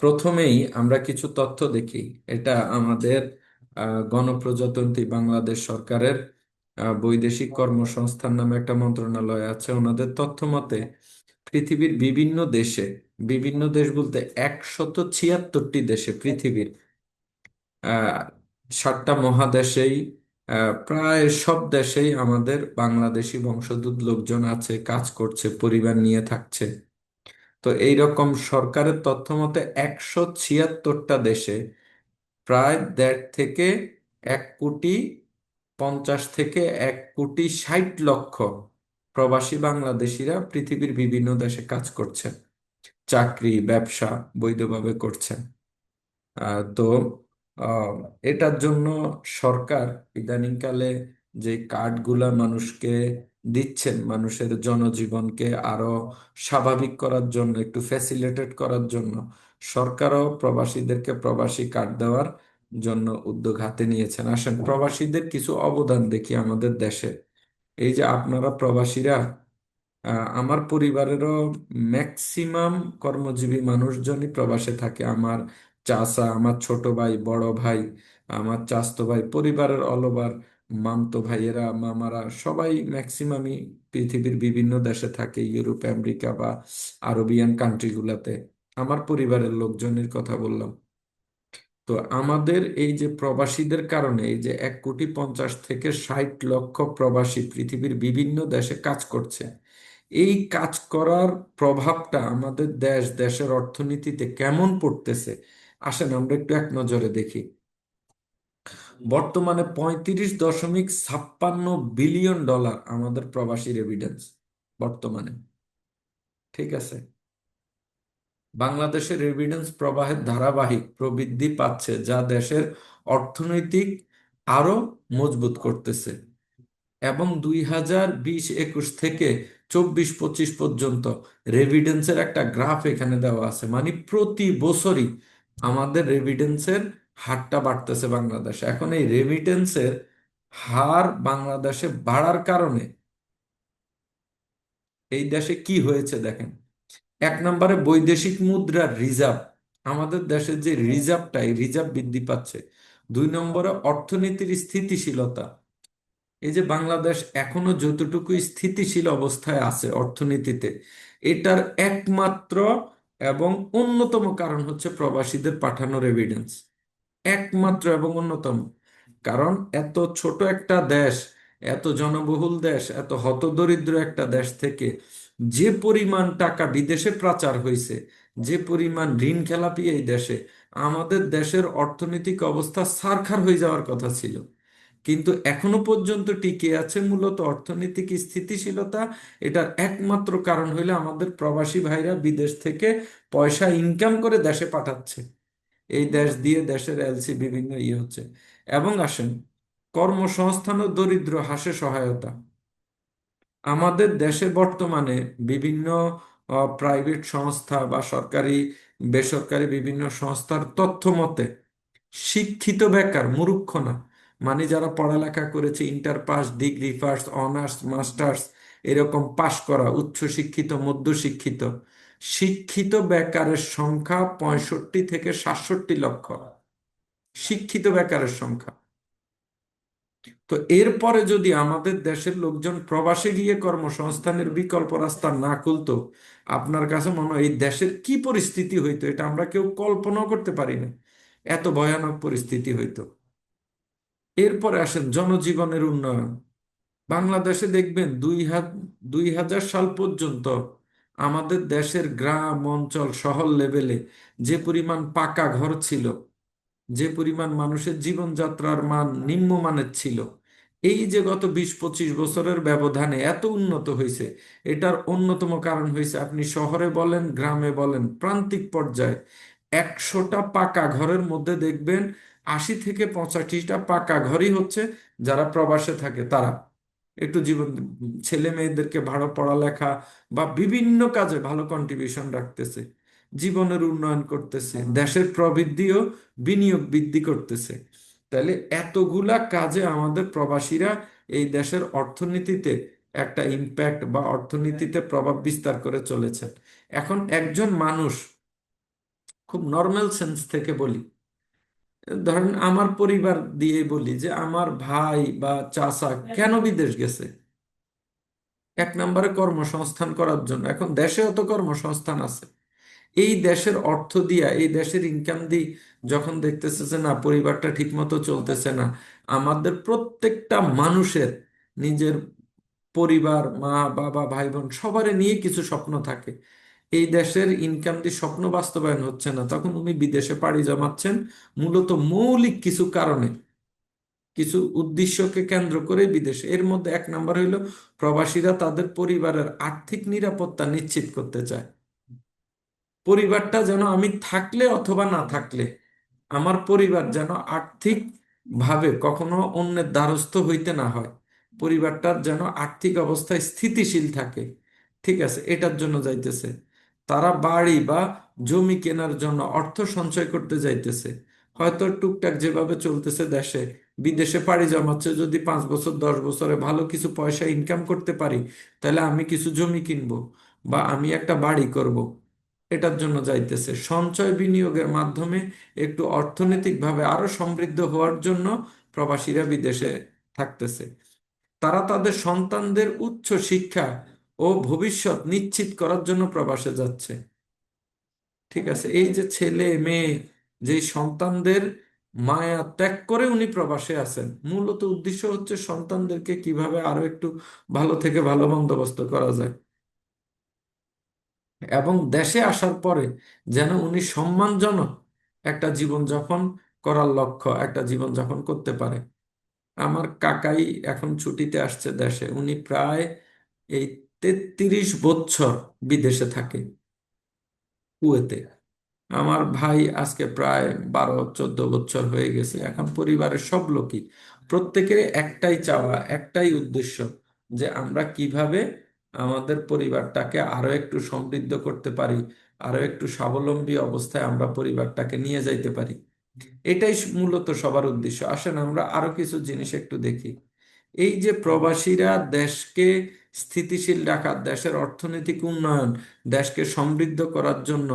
প্রথমেই আমরা কিছু তথ্য দেখি। এটা আমাদের গণপ্রজাতন্ত্রী বাংলাদেশ সরকারের বৈদেশিক কর্মসংস্থান নামে একটা মন্ত্রণালয় আছে। ওনাদের তথ্য মতে পৃথিবীর বিভিন্ন দেশ বলতে 176টি দেশে, পৃথিবীর আহ 7টা মহাদেশেই, প্রায় সব দেশেই আমাদের বাংলাদেশি বংশোদ্ভূত লোকজন আছে, কাজ করছে, পরিবার নিয়ে থাকছে। তো এইরকম সরকারের তথ্য মতে 176টা দেশে প্রায় 1.5 থেকে 1 কোটি 50 থেকে 1 কোটি 60 লক্ষ প্রবাসী বাংলাদেশিরা পৃথিবীর বিভিন্ন দেশে কাজ করছেন, চাকরি ব্যবসা বৈধভাবে করছেন। তো আহ, এটার জন্য সরকার ইদানিংকালে যে কার্ডগুলা মানুষকে দিচ্ছেন, মানুষের জনজীবনকে আরো স্বাভাবিক করার জন্য, একটু ফ্যাসিলিটেট করার জন্য সরকারও প্রবাসীদেরকে প্রবাসী কার্ড দেওয়ার জন্য উদ্যোগ হাতে নিয়েছেন। আসেন প্রবাসীদের কিছু অবদান দেখি আমাদের দেশে। এই যে আপনারা প্রবাসীরা, আমার পরিবারেরও ম্যাক্সিমাম কর্মজীবী মানুষজনই প্রবাসে থাকে। আমার চাচা, আমার ছোট ভাই, বড় ভাই, আমার চাচতো ভাই, পরিবারের অল ওভার মামতো ভাইয়েরা, মামারা সবাই ম্যাক্সিমামই পৃথিবীর বিভিন্ন দেশে থাকে, ইউরোপ আমেরিকা বা আরবিয়ান কান্ট্রিগুলোতে। আমার পরিবারের লোকজনের কথা বললাম। তো আমাদের এই যে প্রবাসীদের কারণে, এই যে 1.50 থেকে 60 লক্ষ প্রবাসী পৃথিবীর বিভিন্ন দেশে কাজ করছে, এই কাজ করার প্রভাবটা আমাদের দেশের অর্থনীতিতে কেমন পড়তেছে আসেন আমরা একটু এক নজরে দেখি। বর্তমানে 35.56 বিলিয়ন ডলার আমাদের প্রবাসী রেমিটেন্স বর্তমানে। ঠিক আছে, বাংলাদেশের রেমিটেন্স প্রবাহের ধারাবাহিক প্রবৃদ্ধি পাচ্ছে, যা দেশের অর্থনৈতিক আরো মজবুত করতেছে। এবং 2020-21 থেকে 24-25 পর্যন্ত রেভিডেন্সের একটা গ্রাফ এখানে দেওয়া আছে, মানে প্রতি বছরই আমাদের রেভিডেন্সের হারটা বাড়তেছে বাংলাদেশে। এখন এই রেমিটেন্সের হার বাংলাদেশে বাড়ার কারণে এই দেশে কি হয়েছে দেখেন। এক নম্বরে বৈদেশিক মুদ্রার রিজার্ভ, আমাদের দেশের যে রিজার্ভটা, এই রিজার্ভ বৃদ্ধি পাচ্ছে। 2 নম্বরে অর্থনীতির স্থিতিশীলতা, এই যে বাংলাদেশ এখনো যতটুকু স্থিতিশীল অবস্থায় আছে অর্থনীতিতে, এটার একমাত্র এবং অন্যতম কারণ হচ্ছে প্রবাসীদের পাঠানোর এভিডেন্স। একমাত্র এবং অন্যতম কারণ, এত ছোট একটা দেশ, এত জনবহুল দেশ, এত হতদরিদ্র একটা দেশ থেকে যে পরিমাণ টাকা বিদেশে পাচার হয়েছে, যে পরিমাণ ঋণ খেলাপি এই দেশে, আমাদের দেশের অর্থনৈতিক অবস্থা ছারখার হয়ে যাওয়ার কথা ছিল। কিন্তু এখনো পর্যন্ত টিকে আছে মূলত অর্থনৈতিক স্থিতিশীলতা। এটার একমাত্র কারণ হইলে আমাদের প্রবাসী ভাইরা বিদেশ থেকে পয়সা ইনকাম করে দেশে পাঠাচ্ছে, এই দেশ দিয়ে দেশের এলসি বিভিন্ন হচ্ছে। এবং আসেন কর্মসংস্থান ও দরিদ্র হ্রাসে সহায়তা, আমাদের দেশে বর্তমানে বিভিন্ন প্রাইভেট সংস্থা বা সরকারি বেসরকারি বিভিন্ন সংস্থার তথ্য মতে শিক্ষিত বেকার মুরুক্ষ না, মানে যারা পড়ালেখা করেছে, inter pass, degree pass, honours, masters এরকম পাশ করা, উচ্চশিক্ষিত, মধ্যশিক্ষিত, শিক্ষিত বেকারের সংখ্যা 65 থেকে 67 লক্ষ। শিক্ষিত বেকারের সংখ্যা। তো এরপরে যদি আমাদের দেশের লোকজন প্রবাসে গিয়ে কর্মসংস্থানের বিকল্প রাস্তা না খুলতো, আপনার কাছে মনে হয় এই দেশের কি পরিস্থিতি হইতো, এটা আমরা কেউ কল্পনাও করতে পারি না। এত ভয়ানক পরিস্থিতি হইতো। এরপরে আসেন জনজীবনের উন্নয়ন। বাংলাদেশে দেখবেন 2000 সাল পর্যন্ত আমাদের দেশের গ্রাম অঞ্চল শহর লেভেলে যে পরিমাণ পাকা ঘর ছিল, যে পরিমাণ মানুষের জীবনযাত্রার মান নিম্নমানের ছিল, এই যে গত 20-25 বছরের ব্যবধানে এত উন্নত হয়েছে, এটার অন্যতম কারণ হয়েছে, আপনি শহরে বলেন গ্রামে বলেন প্রান্তিক পর্যায়ে 100টা পাকা ঘরের মধ্যে দেখবেন 80 থেকে 85টা পাকা ঘরই হচ্ছে যারা প্রবাসে থাকে তারা একটু জীবন, ছেলে মেয়েদেরকে ভালো পড়ালেখা বা বিভিন্ন কাজে ভালো কন্ট্রিবিউশন রাখতেছে, জীবনের উন্নয়ন করতেছে, দেশের প্রবৃদ্ধি ও বিনিয়োগ বৃদ্ধি করতেছে। তাহলে এতগুলা কাজে আমাদের প্রবাসীরা এই দেশের অর্থনীতিতে একটা ইম্প্যাক্ট বা অর্থনীতিতে প্রভাব বিস্তার করে চলেছে। এখন একজন মানুষ খুব নর্মাল সেন্স থেকে বলি। ধরেন আমার পরিবার দিয়ে বলি যে আমার ভাই বা চাচা কেন বিদেশ গেছে? এক নম্বরে কর্মসংস্থান করার জন্য। এখন দেশেও তো কর্মসংস্থান আছে। এই দেশের অর্থ দিয়া, এই দেশের ইনকাম দিয়ে যখন দেখতেছে যে না, পরিবারটা ঠিক মতো চলতেছে না, আমাদের প্রত্যেকটা মানুষের নিজের পরিবার, মা বাবা ভাই বোন সবারে নিয়ে কিছু স্বপ্ন থাকে। এই দেশের ইনকাম দিয়ে স্বপ্ন বাস্তবায়ন হচ্ছে না, তখন উনি বিদেশে পাড়ি জমাচ্ছেন মূলত মৌলিক কিছু কারণে, কিছু উদ্দেশ্যকে কেন্দ্র করে বিদেশে। এর মধ্যে এক নাম্বার হইল প্রবাসীরা তাদের পরিবারের আর্থিক নিরাপত্তা নিশ্চিত করতে চায়। পরিবারটা যেন আমি থাকলে অথবা না থাকলে, আমার পরিবার যেন আর্থিক ভাবে কখনো অন্যের দ্বারস্থ হইতে না হয়, পরিবারটার যেন আর্থিক অবস্থায় স্থিতিশীল থাকে। ঠিক আছে, এটার জন্য যাইতেছে। তারা বাড়ি বা জমি কেনার জন্য অর্থ সঞ্চয় করতে যাইতেছে। হয়তো টুকটাক যেভাবে চলতেছে দেশে, বিদেশে পাড়ি জমাচ্ছে, যদি 5 বছর 10 বছরে ভালো কিছু পয়সা ইনকাম করতে পারি, তাহলে আমি কিছু জমি কিনবো বা আমি একটা বাড়ি করব। এটার জন্য যাইতেছে সঞ্চয় বিনিয়োগের মাধ্যমে একটু অর্থনৈতিকভাবে আরো সমৃদ্ধ হওয়ার জন্য প্রবাসীরা বিদেশে থাকতেছে। তারা তাদের সন্তানদের উচ্চ শিক্ষা ও ভবিষ্যৎ নিশ্চিত করার জন্য প্রবাসে যাচ্ছে। ঠিক আছে, এই যে ছেলে মেয়ে, যে সন্তানদের মায়া ত্যাগ করে উনি প্রবাসে আছেন, মূলত উদ্দেশ্য হচ্ছে সন্তানদেরকে কিভাবে আরো একটু ভালো থেকে ভালো বন্দোবস্ত করা যায়, এবং দেশে আসার পরে যেন উনি সম্মানজনক একটা জীবনযাপন করার লক্ষ্য একটা জীবনযাপন করতে পারে। আমার কাকাই এখন ছুটিতে আসছে দেশে, উনি প্রায় এই 33 বছর বিদেশে থাকে, কুয়েতে। আমার ভাই আজকে প্রায় 12-14 বছর হয়ে গেছে। এখন পরিবারের সব লোকই, প্রত্যেকের একটাই চাওয়া, একটাই উদ্দেশ্য, যে আমরা কিভাবে আমাদের পরিবারটাকে আরো একটু সমৃদ্ধ করতে পারি, আরো একটু স্বাবলম্বী অবস্থায় আমরা পরিবারটাকে নিয়ে যাইতে পারি। এটাই মূলত সবার উদ্দেশ্য। আসেন আমরা আরো কিছু জিনিস একটু দেখি। এই যে প্রবাসীরা দেশকে স্থিতিশীল রাখা, দেশের অর্থনৈতিক উন্নয়ন, দেশকে সমৃদ্ধ করার জন্য,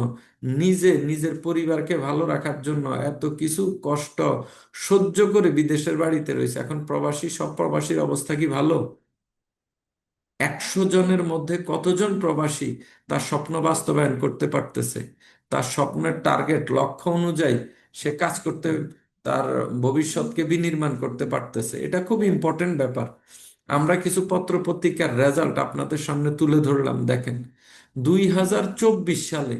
নিজের পরিবারকে ভালো রাখার জন্য এত কিছু কষ্ট সহ্য করে বিদেশের বাড়িতে রয়েছে। এখন প্রবাসী, সব প্রবাসীর অবস্থা কি ভালো? 100 জনের মধ্যে কতজন প্রবাসী তার স্বপ্ন বাস্তবায়ন করতে পারতেছে? তার স্বপ্নের টার্গেট, লক্ষ্য অনুযায়ী সে কাজ করতে, তার ভবিষ্যৎকে বিনির্মাণ করতে পারতেছে? এটা খুব ইম্পর্টেন্ট ব্যাপার। আমরা কিছু পত্র পত্রিকার রেজাল্ট আপনাদের সামনে তুলে ধরলাম, দেখেন। 2024 সালে,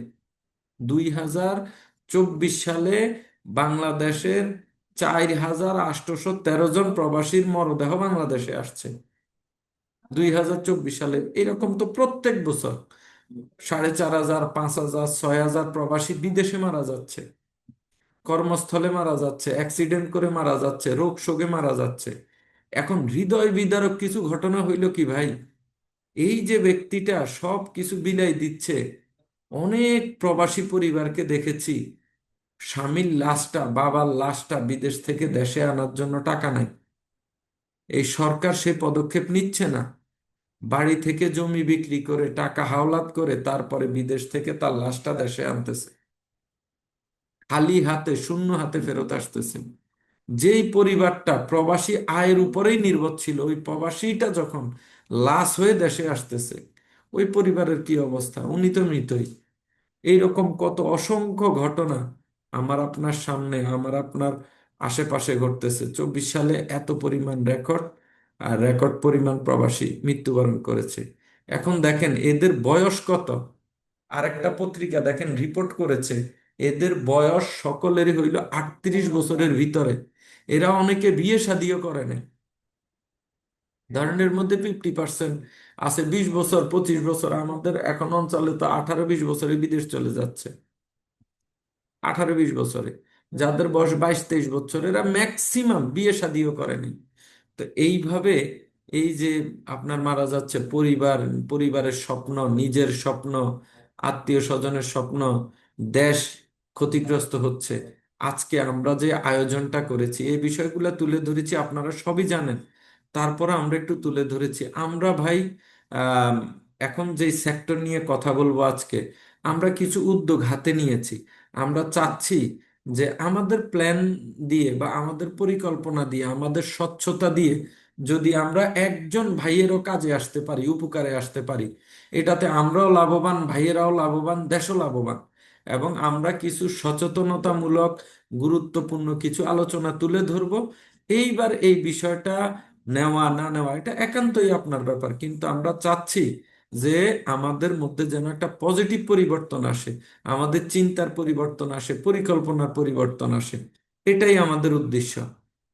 2024 সালে বাংলাদেশের 4,813 জন প্রবাসীর মরদেহ বাংলাদেশে আসছে। 2024 সালে এরকম তো প্রত্যেক বছর 4,500, 5,000, 6,000 প্রবাসী বিদেশে মারা যাচ্ছে, কর্মস্থলে মারা যাচ্ছে, অ্যাক্সিডেন্ট করে মারা যাচ্ছে, রোগ শোকে মারা যাচ্ছে। এখন হৃদয় বিদারক কিছু ঘটনা হইল কি ভাই, এই যে ব্যক্তিটা সব কিছু বিলাই দিচ্ছে, অনেক প্রবাসী পরিবারকে দেখেছি, স্বামীর লাশটা, বাবার লাশটা বিদেশ থেকে দেশে আনার জন্য টাকা নাই, এই সরকার সে পদক্ষেপ নিচ্ছে না। বাড়ি থেকে জমি বিক্রি করে টাকা হাওলাত করে তারপরে বিদেশ থেকে তার লাশটা দেশে আনতেছে, খালি হাতে, শূন্য হাতে ফেরত আসতেছে। যেই পরিবারটা প্রবাসী আয়ের উপরেই নির্ভর ছিল, ওই প্রবাসীটা যখন লাশ হয়ে দেশে আসতেছে, ওই পরিবারের কি অবস্থা? উনি তো মৃতই। এইরকম কত অসংখ্য ঘটনা আমার আপনার সামনে, আমার আপনার আশেপাশে ঘটতেছে। 24 সালে এত পরিমাণ রেকর্ড, আর রেকর্ড পরিমাণ প্রবাসী মৃত্যুবরণ করেছে। এখন দেখেন এদের বয়স কত। আরেকটা পত্রিকা দেখেন রিপোর্ট করেছে, এদের বয়স সকলেরই হইল 38 বছরের ভিতরে। এরা অনেকে বিয়ে শাদিও করে না। ধরনের মধ্যে 50% আছে 20 বছর, 25 বছর। আমাদের এখন অঞ্চলে তো 18-20 বছরে বিদেশ চলে যাচ্ছে, 18-20 বছরে। যাদের বয়স 22-23 বছর, এরা ম্যাক্সিমাম বিয়ে শাদিও করেনি। তো এইভাবে এই যে আপনার মারা যাচ্ছে পরিবার, পরিবারের স্বপ্ন, নিজের স্বপ্ন, আত্মীয় স্বজনের স্বপ্ন, দেশ ক্ষতিগ্রস্ত হচ্ছে। আজকে আমরা যে আয়োজনটা করেছি, এই বিষয়গুলো তুলে ধরেছি, আপনারা সবই জানেন। তারপরে আমরা একটু তুলে ধরেছি। আমরা ভাই আহ এখন যে সেক্টর নিয়ে কথা বলবো আজকে, আমরা কিছু উদ্যোগ হাতে নিয়েছি। আমরা চাচ্ছি যে আমাদের প্ল্যান দিয়ে বা আমাদের পরিকল্পনা দিয়ে আমাদের স্বচ্ছতা দিয়ে যদি আমরা একজন ভাইয়েরও কাজে আসতে পারি, উপকারে আসতে পারি, এটাতে আমরাও লাভবান, ভাইয়েরাও লাভবান, দেশও লাভবান। এবং আমরা কিছু সচেতনতামূলক গুরুত্বপূর্ণ কিছু আলোচনা তুলে ধরবো। এইবার এই বিষয়টা নেওয়া না নেওয়া এটা একান্তই আপনার ব্যাপার, কিন্তু আমরা চাচ্ছি যে আমাদের মধ্যে যেন একটা পজিটিভ পরিবর্তন আসে, আমাদের চিন্তার পরিবর্তন আসে, পরিকল্পনার পরিবর্তন আসে। এটাই আমাদের উদ্দেশ্য।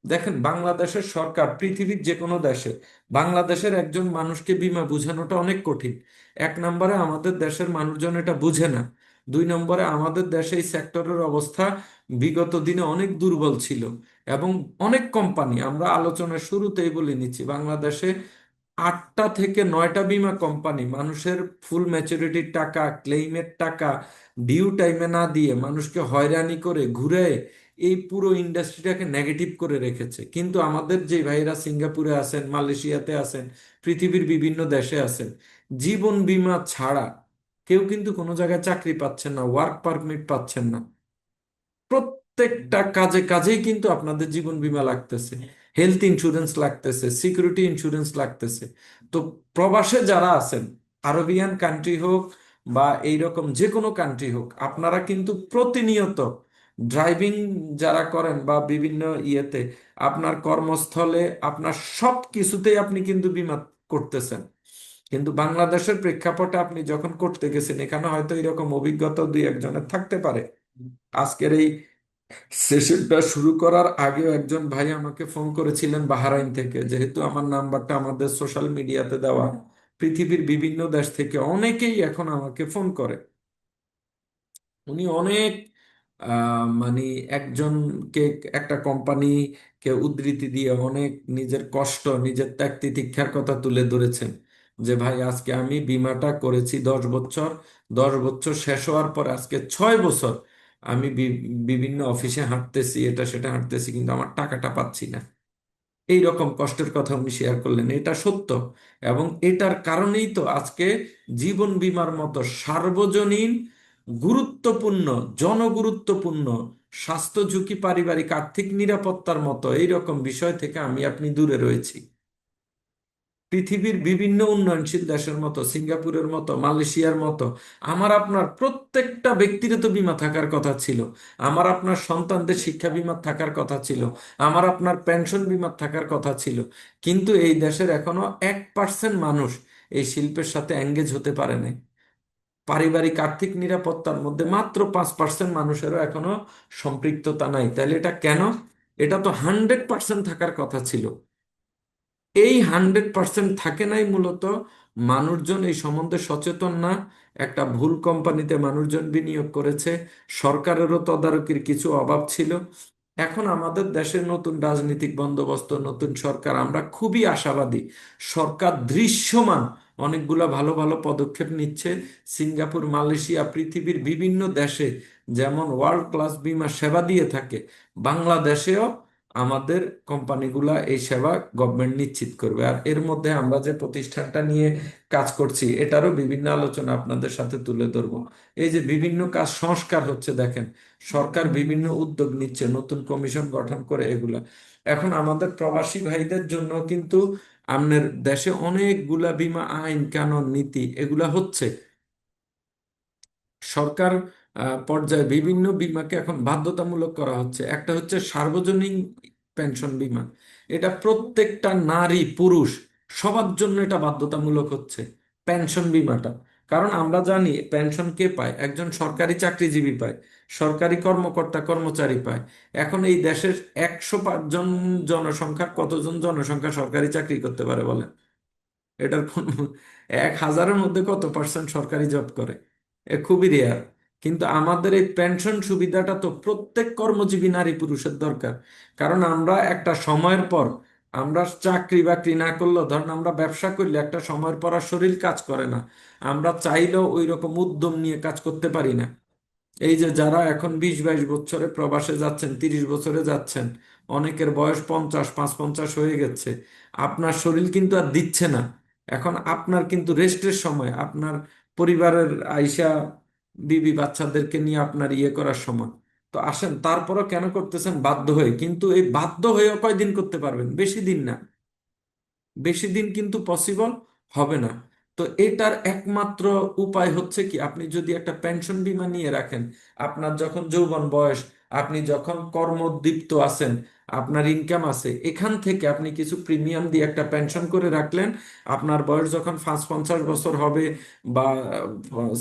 দেখেন, বাংলাদেশের সরকার পৃথিবীর যে কোনো দেশে বাংলাদেশের একজন মানুষকে বীমা বোঝানোটা অনেক কঠিন। এক নম্বরে আমাদের দেশের মানুষজন এটা বুঝে না। দুই নম্বরে আমাদের দেশে এই সেক্টরের অবস্থা বিগত দিনে অনেক দুর্বল ছিল। এবং অনেক কোম্পানি, আমরা আলোচনার শুরুতেই বলে নিচ্ছি, বাংলাদেশে 8টা থেকে 9টা বীমা কোম্পানি মানুষের ফুল ম্যাচুরিটির টাকা, ক্লেইমের টাকা ডিউ টাইমে না দিয়ে মানুষকে হয়রানি করে ঘুরে এই পুরো ইন্ডাস্ট্রিটাকে নেগেটিভ করে রেখেছে। কিন্তু আমাদের যে ভাইরা সিঙ্গাপুরে আছেন, মালয়েশিয়াতে আছেন, পৃথিবীর বিভিন্ন দেশে আছেন, জীবন বীমা ছাড়া কেউ কিন্তু কোনো জায়গায় চাকরি পাচ্ছেন না, ওয়ার্ক পারমিট পাচ্ছেন না। প্রত্যেকটা কাজে কাজেই কিন্তু আপনাদের জীবন বীমা লাগতেছে, হেলথ ইন্স্যুরেন্স লাগতেছে, সিকিউরিটি ইন্স্যুরেন্স লাগতেছে। তো প্রবাসে যারা আছেন, আরবিয়ান কান্ট্রি হোক বা এইরকম যে কোনো কান্ট্রি হোক, আপনারা কিন্তু প্রতিনিয়ত ড্রাইভিং যারা করেন বা বিভিন্ন ইয়েতে আপনার কর্মস্থলে আপনার সব কিছুতেই আপনি কিন্তু বীমা করতেছেন। কিন্তু বাংলাদেশের প্রেক্ষাপটে আপনি যখন করতে গেছেন, এখানে হয়তো এরকম অভিজ্ঞতা দুই একজনের থাকতে পারে। আজকের এই সেশনটা শুরু করার আগেও একজন ভাই আমাকে ফোন করেছিলেন বাহারাইন থেকে, যেহেতু আমার নাম্বারটা আমাদের সোশ্যাল মিডিয়াতে দেওয়া, পৃথিবীর বিভিন্ন দেশ থেকে অনেকেই এখন আমাকে ফোন করে। উনি অনেক মানে একজনকে, একটা কোম্পানিকে উদ্ধৃতি দিয়ে অনেক নিজের কষ্ট, নিজের ত্যাগ তিতিক্ষার কথা তুলে ধরেছেন। যে ভাই, আজকে আমি বীমাটা করেছি 10 বছর, 10 বছর শেষ হওয়ার পর আজকে 6 বছর আমি বিভিন্ন অফিসে হাঁটতেছি, এটা সেটা হাঁটতেছি, কিন্তু আমার টাকাটা পাচ্ছি না। এই রকম কষ্টের কথা উনি শেয়ার করলেন, এটা সত্য। এবং এটার কারণেই তো আজকে জীবন বীমার মতো সার্বজনীন গুরুত্বপূর্ণ, জনগুরুত্বপূর্ণ স্বাস্থ্য ঝুঁকি, পারিবারিক আর্থিক নিরাপত্তার মতো এইরকম বিষয় থেকে আমি আপনি দূরে রয়েছি। পৃথিবীর বিভিন্ন উন্নয়নশীল দেশের মতো, সিঙ্গাপুরের মতো, মালয়েশিয়ার মতো আমার আপনার প্রত্যেকটা ব্যক্তিগত বীমা থাকার কথা ছিল। আমার আপনার সন্তানদের শিক্ষা বীমা থাকার কথা ছিল। আমার আপনার পেনশন বীমা থাকার কথা ছিল। কিন্তু এই দেশের এখনো 1% মানুষ এই শিল্পের সাথে এঙ্গেজ হতে পারে নাই। পারিবারিক আর্থিক নিরাপত্তার মধ্যে মাত্র 5% মানুষেরও এখনো সম্পৃক্ততা নাই। তাহলে এটা কেন? এটা তো 100% থাকার কথা ছিল। এই 100% থাকে নাই মূলত মানুষজন এই সম্বন্ধে সচেতন না। একটা ভুল কোম্পানিতে মানুষজন বিনিয়োগ করেছে, সরকারেরও তদারকির কিছু অভাব ছিল। এখন আমাদের দেশের নতুন রাজনৈতিক বন্দোবস্ত, নতুন সরকার, আমরা খুবই আশাবাদী। সরকার দৃশ্যমান অনেকগুলা ভালো ভালো পদক্ষেপ নিচ্ছে। সিঙ্গাপুর, মালয়েশিয়া, পৃথিবীর বিভিন্ন দেশে যেমন ওয়ার্ল্ড ক্লাস বীমা সেবা দিয়ে থাকে, বাংলাদেশেও আমাদের কোম্পানিগুলা এই সেবা গভর্নমেন্ট নিশ্চিত করবে। আর এর মধ্যে আমরা যে প্রতিষ্ঠানটা নিয়ে কাজ করছি, এটারও বিভিন্ন আলোচনা আপনাদের সাথে তুলে ধরবো। এই যে বিভিন্ন কাজ সংস্কার হচ্ছে, দেখেন, সরকার বিভিন্ন উদ্যোগ নিচ্ছে, নতুন কমিশন গঠন করে এগুলা। এখন আমাদের প্রবাসী ভাইদের জন্য কিন্তু আমাদের দেশে অনেকগুলা বীমা আইন কানুন নীতি এগুলা হচ্ছে। সরকার পর্যায়ে বিভিন্ন বীমাকে এখন বাধ্যতামূলক করা হচ্ছে। একটা হচ্ছে সার্বজনীন পেনশন বীমা। এটা প্রত্যেকটা নারী পুরুষ সবার জন্য এটা বাধ্যতামূলক হচ্ছে, পেনশন বীমাটা। কারণ আমরা জানি পেনশন কে পায়? একজন সরকারি চাকরিজীবী পায়, সরকারি কর্মকর্তা কর্মচারী পায়। এখন এই দেশের 105 জন জনসংখ্যার কতজন জনসংখ্যা সরকারি চাকরি করতে পারে বলেন? এটার কোন 1,000-এর মধ্যে কত পার্সেন্ট সরকারি জব করে? খুবই রেয়ার। কিন্তু আমাদের এই পেনশন সুবিধাটা তো প্রত্যেক কর্মজীবী নারী পুরুষের দরকার। কারণ আমরা একটা সময়ের পর, আমরা চাকরি বাকরি না করলেও, ধরেন আমরা ব্যবসা করলে একটা সময়ের পর আর শরীর কাজ করে না, আমরা চাইলেও ওই রকম উদ্যম নিয়ে কাজ করতে পারি না। এই যে যারা এখন 20-22 বছরে প্রবাসে যাচ্ছেন, 30 বছরে যাচ্ছেন, অনেকের বয়স 50, 55 হয়ে গেছে, আপনার শরীর কিন্তু আর দিচ্ছে না। এখন আপনার কিন্তু রেস্টের সময়, আপনার পরিবারের আইসা বিবি বাচ্চাদেরকে নিয়ে আপনার ইয়ে করার সময়। তো আসেন, তারপরও কেন করতেছেন? বাধ্য হয়ে। কিন্তু এই বাধ্য হয়েও কয়দিন করতে পারবেন? বেশি দিন না, বেশি দিন কিন্তু পসিবল হবে না। তো এটার একমাত্র উপায় হচ্ছে কি, আপনি যদি একটা পেনশন বীমা নিয়ে রাখেন, আপনার যখন যৌবন বয়স, আপনি যখন কর্মোদ্দীপ্ত আছেন, আপনার ইনকাম আছে, এখান থেকে আপনি কিছু প্রিমিয়াম দিয়ে একটা পেনশন করে রাখলেন। আপনার বয়স যখন ৫-৫০ বছর হবে বা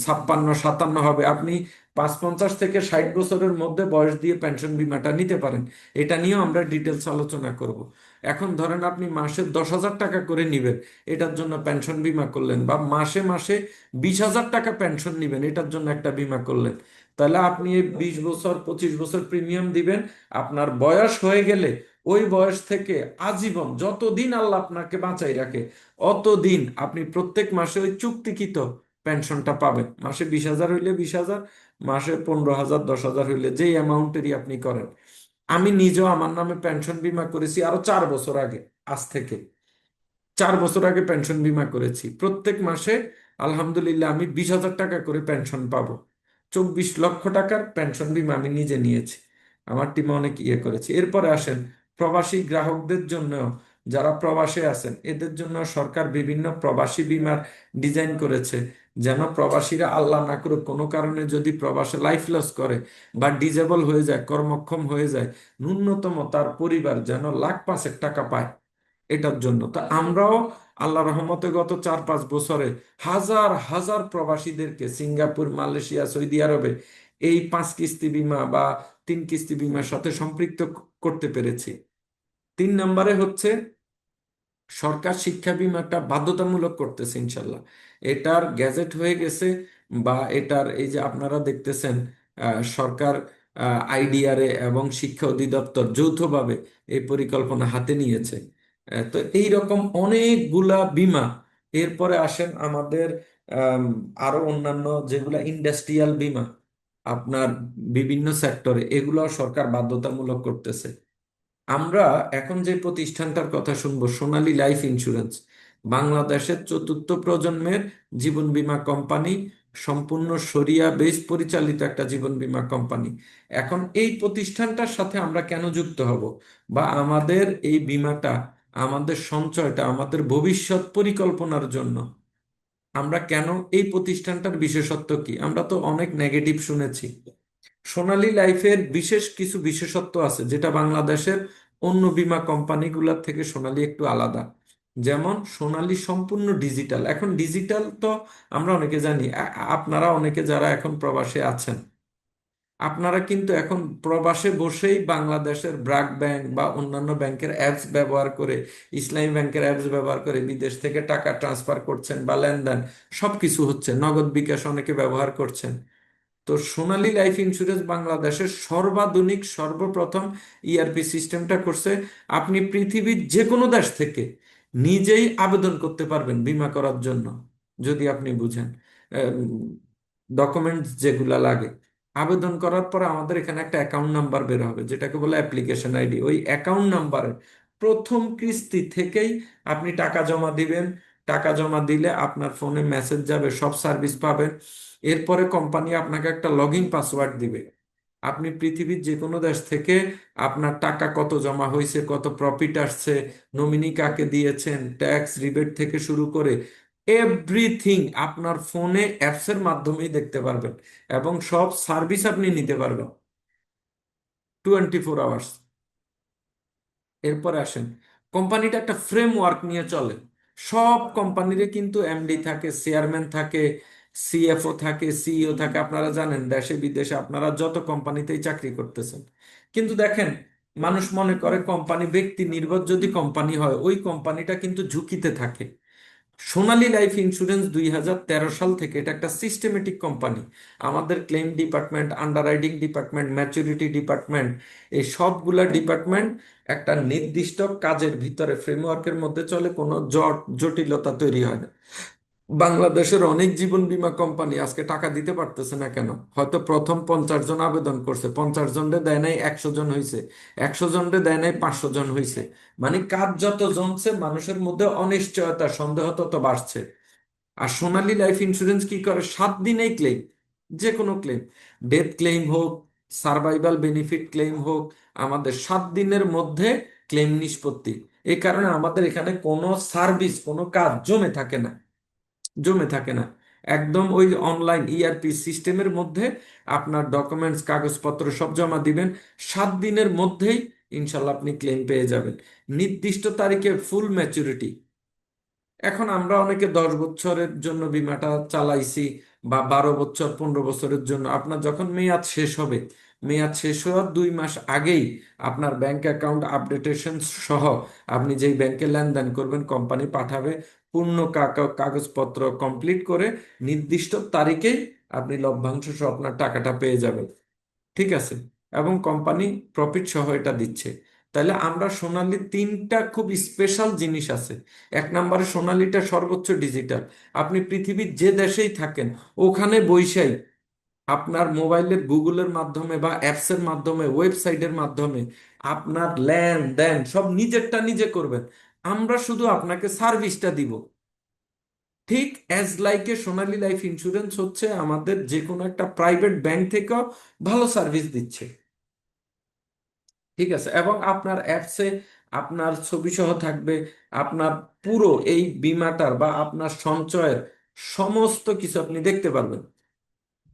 ৫৬-৫৭ হবে, আপনি ৫৫ থেকে ৬০ বছরের মধ্যে বয়স দিয়ে পেনশন বীমাটা নিতে পারেন। এটা নিয়েও আমরা ডিটেলস আলোচনা করব। এখন ধরেন আপনি মাসে ১০,০০০ টাকা করে নিবেন, এটার জন্য পেনশন বীমা করলেন, বা মাসে মাসে ২০,০০০ টাকা পেনশন নিবেন, এটার জন্য একটা বীমা করলেন। তাহলে আপনি এই ২০ বছর ২৫ বছর প্রিমিয়াম দিবেন। আপনার বয়স হয়ে গেলে ওই বয়স থেকে আজীবন, যতদিন আল্লাহ আপনাকে বাঁচাই রাখে, অতদিন আপনি প্রত্যেক মাসে ওই চুক্তিকৃত পেনশনটা পাবেন। মাসে ২০,০০০ হইলে ২০,০০০, মাসে ১৫,০০০, ১০,০০০ হইলে যেই অ্যামাউন্টেরই আপনি করেন। আমি নিজেও আমার নামে পেনশন বীমা করেছি আরো 4 বছর আগে। আজ থেকে 4 বছর আগে পেনশন বীমা করেছি। প্রত্যেক মাসে আলহামদুলিল্লাহ আমি ২০,০০০ টাকা করে পেনশন পাবো। ২৪ লক্ষ টাকার পেনশন বীমা আমি নিজে নিয়েছি। আমার টিমে অনেক ইয়ে করেছি। এরপরে আসেন প্রবাসী গ্রাহকদের জন্য, যারা প্রবাসে আছেন এদের জন্য সরকার বিভিন্ন প্রবাসী বীমার ডিজাইন করেছে, যেন প্রবাসীরা আল্লাহ না করুক কোনো কারণে যদি প্রবাসে লাইফ লস করে বা ডিজেবল হয়ে যায়, কর্মক্ষম হয়ে যায়, ন্যূনতম তার পরিবার যেন লাখ পাঁচেক টাকা পায়। এটার জন্য তো আমরাও আল্লাহ রহমতে গত ৪-৫ বছরে হাজার হাজার প্রবাসীদেরকে সিঙ্গাপুর, মালয়েশিয়া, সৌদি আরবে এই 5 কিস্তি বীমা বা 3 কিস্তি বীমার সাথে সম্পৃক্ত করতে পেরেছি। 3 নম্বরে হচ্ছে সরকার শিক্ষা বীমাটা বাধ্যতামূলক করতেছে ইনশাল্লাহ। এটার গ্যাজেট হয়ে গেছে, বা এটার এই যে আপনারা দেখতেছেন, সরকার আইডিআরএ এবং শিক্ষা অধিদপ্তর যৌথভাবে এই পরিকল্পনা হাতে নিয়েছে। তো এই রকম অনেকগুলা বীমা। এরপরে আসেন আমাদের আম, আরো অন্যান্য যেগুলা ইন্ডাস্ট্রিয়াল বীমা আপনার বিভিন্ন সেক্টরে, এগুলো সরকার বাধ্যতামূলক করতেছে। আমরা এখন যে প্রতিষ্ঠানটার কথা শুনবো, সোনালী লাইফ ইন্স্যুরেন্স, বাংলাদেশের চতুর্থ প্রজন্মের জীবন বীমা কোম্পানি, সম্পূর্ণ শরিয়া বেস পরিচালিত একটা জীবন বীমা কোম্পানি। এখন এই প্রতিষ্ঠানটার সাথে আমরা কেন যুক্ত হব, বা আমাদের এই বীমাটা, আমাদের সঞ্চয়টা আমাদের ভবিষ্যৎ পরিকল্পনার জন্য আমরা কেন, এই প্রতিষ্ঠানটার বিশেষত্ব কি? আমরা তো অনেক নেগেটিভ শুনেছি। সোনালী লাইফের বিশেষ কিছু বিশেষত্ব আছে যেটা বাংলাদেশের অন্য বীমা কোম্পানিগুলোর থেকে সোনালী একটু আলাদা। যেমন সোনালী সম্পূর্ণ ডিজিটাল। এখন ডিজিটাল তো আমরা অনেকে জানি, আপনারা অনেকে যারা এখন প্রবাসে আছেন, আপনারা কিন্তু এখন প্রবাসে বসেই বাংলাদেশের ব্র্যাক ব্যাংক বা অন্যান্য ব্যাংকের অ্যাপস ব্যবহার করে, ইসলামী ব্যাংকের অ্যাপস ব্যবহার করে বিদেশ থেকে টাকা ট্রান্সফার করছেন বা লেনদেন সবকিছু হচ্ছে। নগদ বিকাশ অনেকে ব্যবহার করছেন। তো সোনালী লাইফ ইন্স্যুরেন্স বাংলাদেশের সর্বাধুনিক সর্বপ্রথম ইআরপি সিস্টেমটা করছে। আপনি পৃথিবীর যে কোনো দেশ থেকে নিজেই আবেদন করতে পারবেন বীমা করার জন্য, যদি আপনি বুঝেন ডকুমেন্টস যেগুলা লাগে। আবেদন করার পরে আমাদের এখানে একটা অ্যাকাউন্ট নাম্বার বের হবে, যেটাকে বলে অ্যাপ্লিকেশন আইডি। ওই অ্যাকাউন্ট নাম্বারে প্রথম কিস্তি থেকেই আপনি টাকা জমা দিবেন। টাকা জমা দিলে আপনার ফোনে মেসেজ যাবে, সব সার্ভিস পাবেন। এরপরে কোম্পানি আপনাকে একটা লগ ইন পাসওয়ার্ড দিবে। আপনি পৃথিবীর যে কোনো দেশ থেকে আপনার টাকা কত জমা হয়েছে, কত প্রফিট আসছে, নমিনি কাকে দিয়েছেন, ট্যাক্স রিবেট থেকে শুরু করে এভরিথিং আপনার ফোনে অ্যাপসের মাধ্যমেই দেখতে পারবেন, এবং সব সার্ভিস আপনি নিতে পারবেন 24 আওয়ার্স। এরপরে আসেন, কোম্পানিটা একটা ফ্রেমওয়ার্ক নিয়ে চলে। সব কোম্পানিরে কিন্তু এমডি থাকে, চেয়ারম্যান থাকে, সিএফও থাকে, সিইও থাকে। আপনারা জানেন দেশে বিদেশে আপনারা যত কোম্পানিতেই চাকরি করতেছেন। কিন্তু দেখেন, মানুষ মনে করে কোম্পানি ব্যক্তি নির্ভর যদি কোম্পানি হয়, ওই কোম্পানিটা কিন্তু ঝুঁকিতে থাকে। সোনালী লাইফ ইন্স্যুরেন্স 2013 সাল থেকে এটা একটা সিস্টেমেটিক কোম্পানি। আমাদের claim department, underwriting department, maturity department, এই সবগুলা ডিপার্টমেন্ট একটা নির্দিষ্ট কাজের ভিতরে ফ্রেমওয়ার্কের মধ্যে চলে, কোনো জটিলতা তৈরি হয় না। বাংলাদেশের অনেক জীবন বীমা কোম্পানি আজকে টাকা দিতে পারতেছে না কেন? হয়তো প্রথম 50 জন আবেদন করছে, 50 জনরে দেয় নাই 100 জন হয়েছে, 100 জনরে দেয় নাই 500 জন হয়েছে। মানে কাজ যত জমছে মানুষের মধ্যে অনিশ্চয়তা, সন্দেহ তত বাড়ছে। আর সোনালী লাইফ ইন্স্যুরেন্স কি করে? 7 দিনেই ক্লেম। যে কোনো ক্লেম, ডেথ ক্লেম হোক, সার্ভাইভাল বেনিফিট ক্লেম হোক, আমাদের 7 দিনের মধ্যে ক্লেম নিষ্পত্তি। এই কারণে আমাদের এখানে কোনো সার্ভিস, কোনো কাজ জমে থাকে না, জমে থাকে না। একদম ওই অনলাইন ইআরপি সিস্টেমের মধ্যে আপনার ডকুমেন্টস, কাগজপত্র সব জমা দিবেন, 7 দিনের মধ্যেই ইনশাল্লাহ আপনি ক্লেম পেয়ে যাবেন। নির্দিষ্ট তারিখে ফুল ম্যাচুরিটি। এখন আমরা অনেকে 10 বছরের জন্য বীমাটা চালাইছি, বা 12 বছর, 15 বছরের জন্য। আপনার যখন মেয়াদ শেষ হবে, মেয়াদ শেষ হওয়ার 2 মাস আগেই আপনার ব্যাংক অ্যাকাউন্ট আপডেটেশন সহ আপনি যেই ব্যাংকে লেনদেন করবেন, কোম্পানি পাঠাবে পূর্ণ কাগজপত্র কমপ্লিট করে, নির্দিষ্ট তারিখেই আপনি লভ্যাংশ সহ আপনার টাকাটা পেয়ে যাবেন। ঠিক আছে? এবং কোম্পানি প্রফিট সহ এটা দিচ্ছে। তাহলে আমরা সোনালীর 3টা খুব স্পেশাল জিনিস আছে। 1 নম্বরে সোনালীটা সর্বোচ্চ ডিজিটাল। আপনি পৃথিবীর যে দেশেই থাকেন, ওখানে বৈশাই আপনার মোবাইলের গুগলের মাধ্যমে বা অ্যাপসের মাধ্যমে, ওয়েবসাইটের মাধ্যমে আপনার লেনদেন সব নিজেরটা নিজে করবেন। আমরা শুধু আপনাকে সার্ভিসটা দিব। ঠিক as like a Sonali life insurance হচ্ছে আমাদের যে কোনো একটা প্রাইভেট ব্যাংক থেকেও ভালো সার্ভিস দিচ্ছে। ঠিক আছে? এবং আপনার অ্যাপসে আপনার ছবি সহ থাকবে, আপনার পুরো এই বীমাটার বা আপনার সঞ্চয়ের সমস্ত কিছু আপনি দেখতে পারবেন।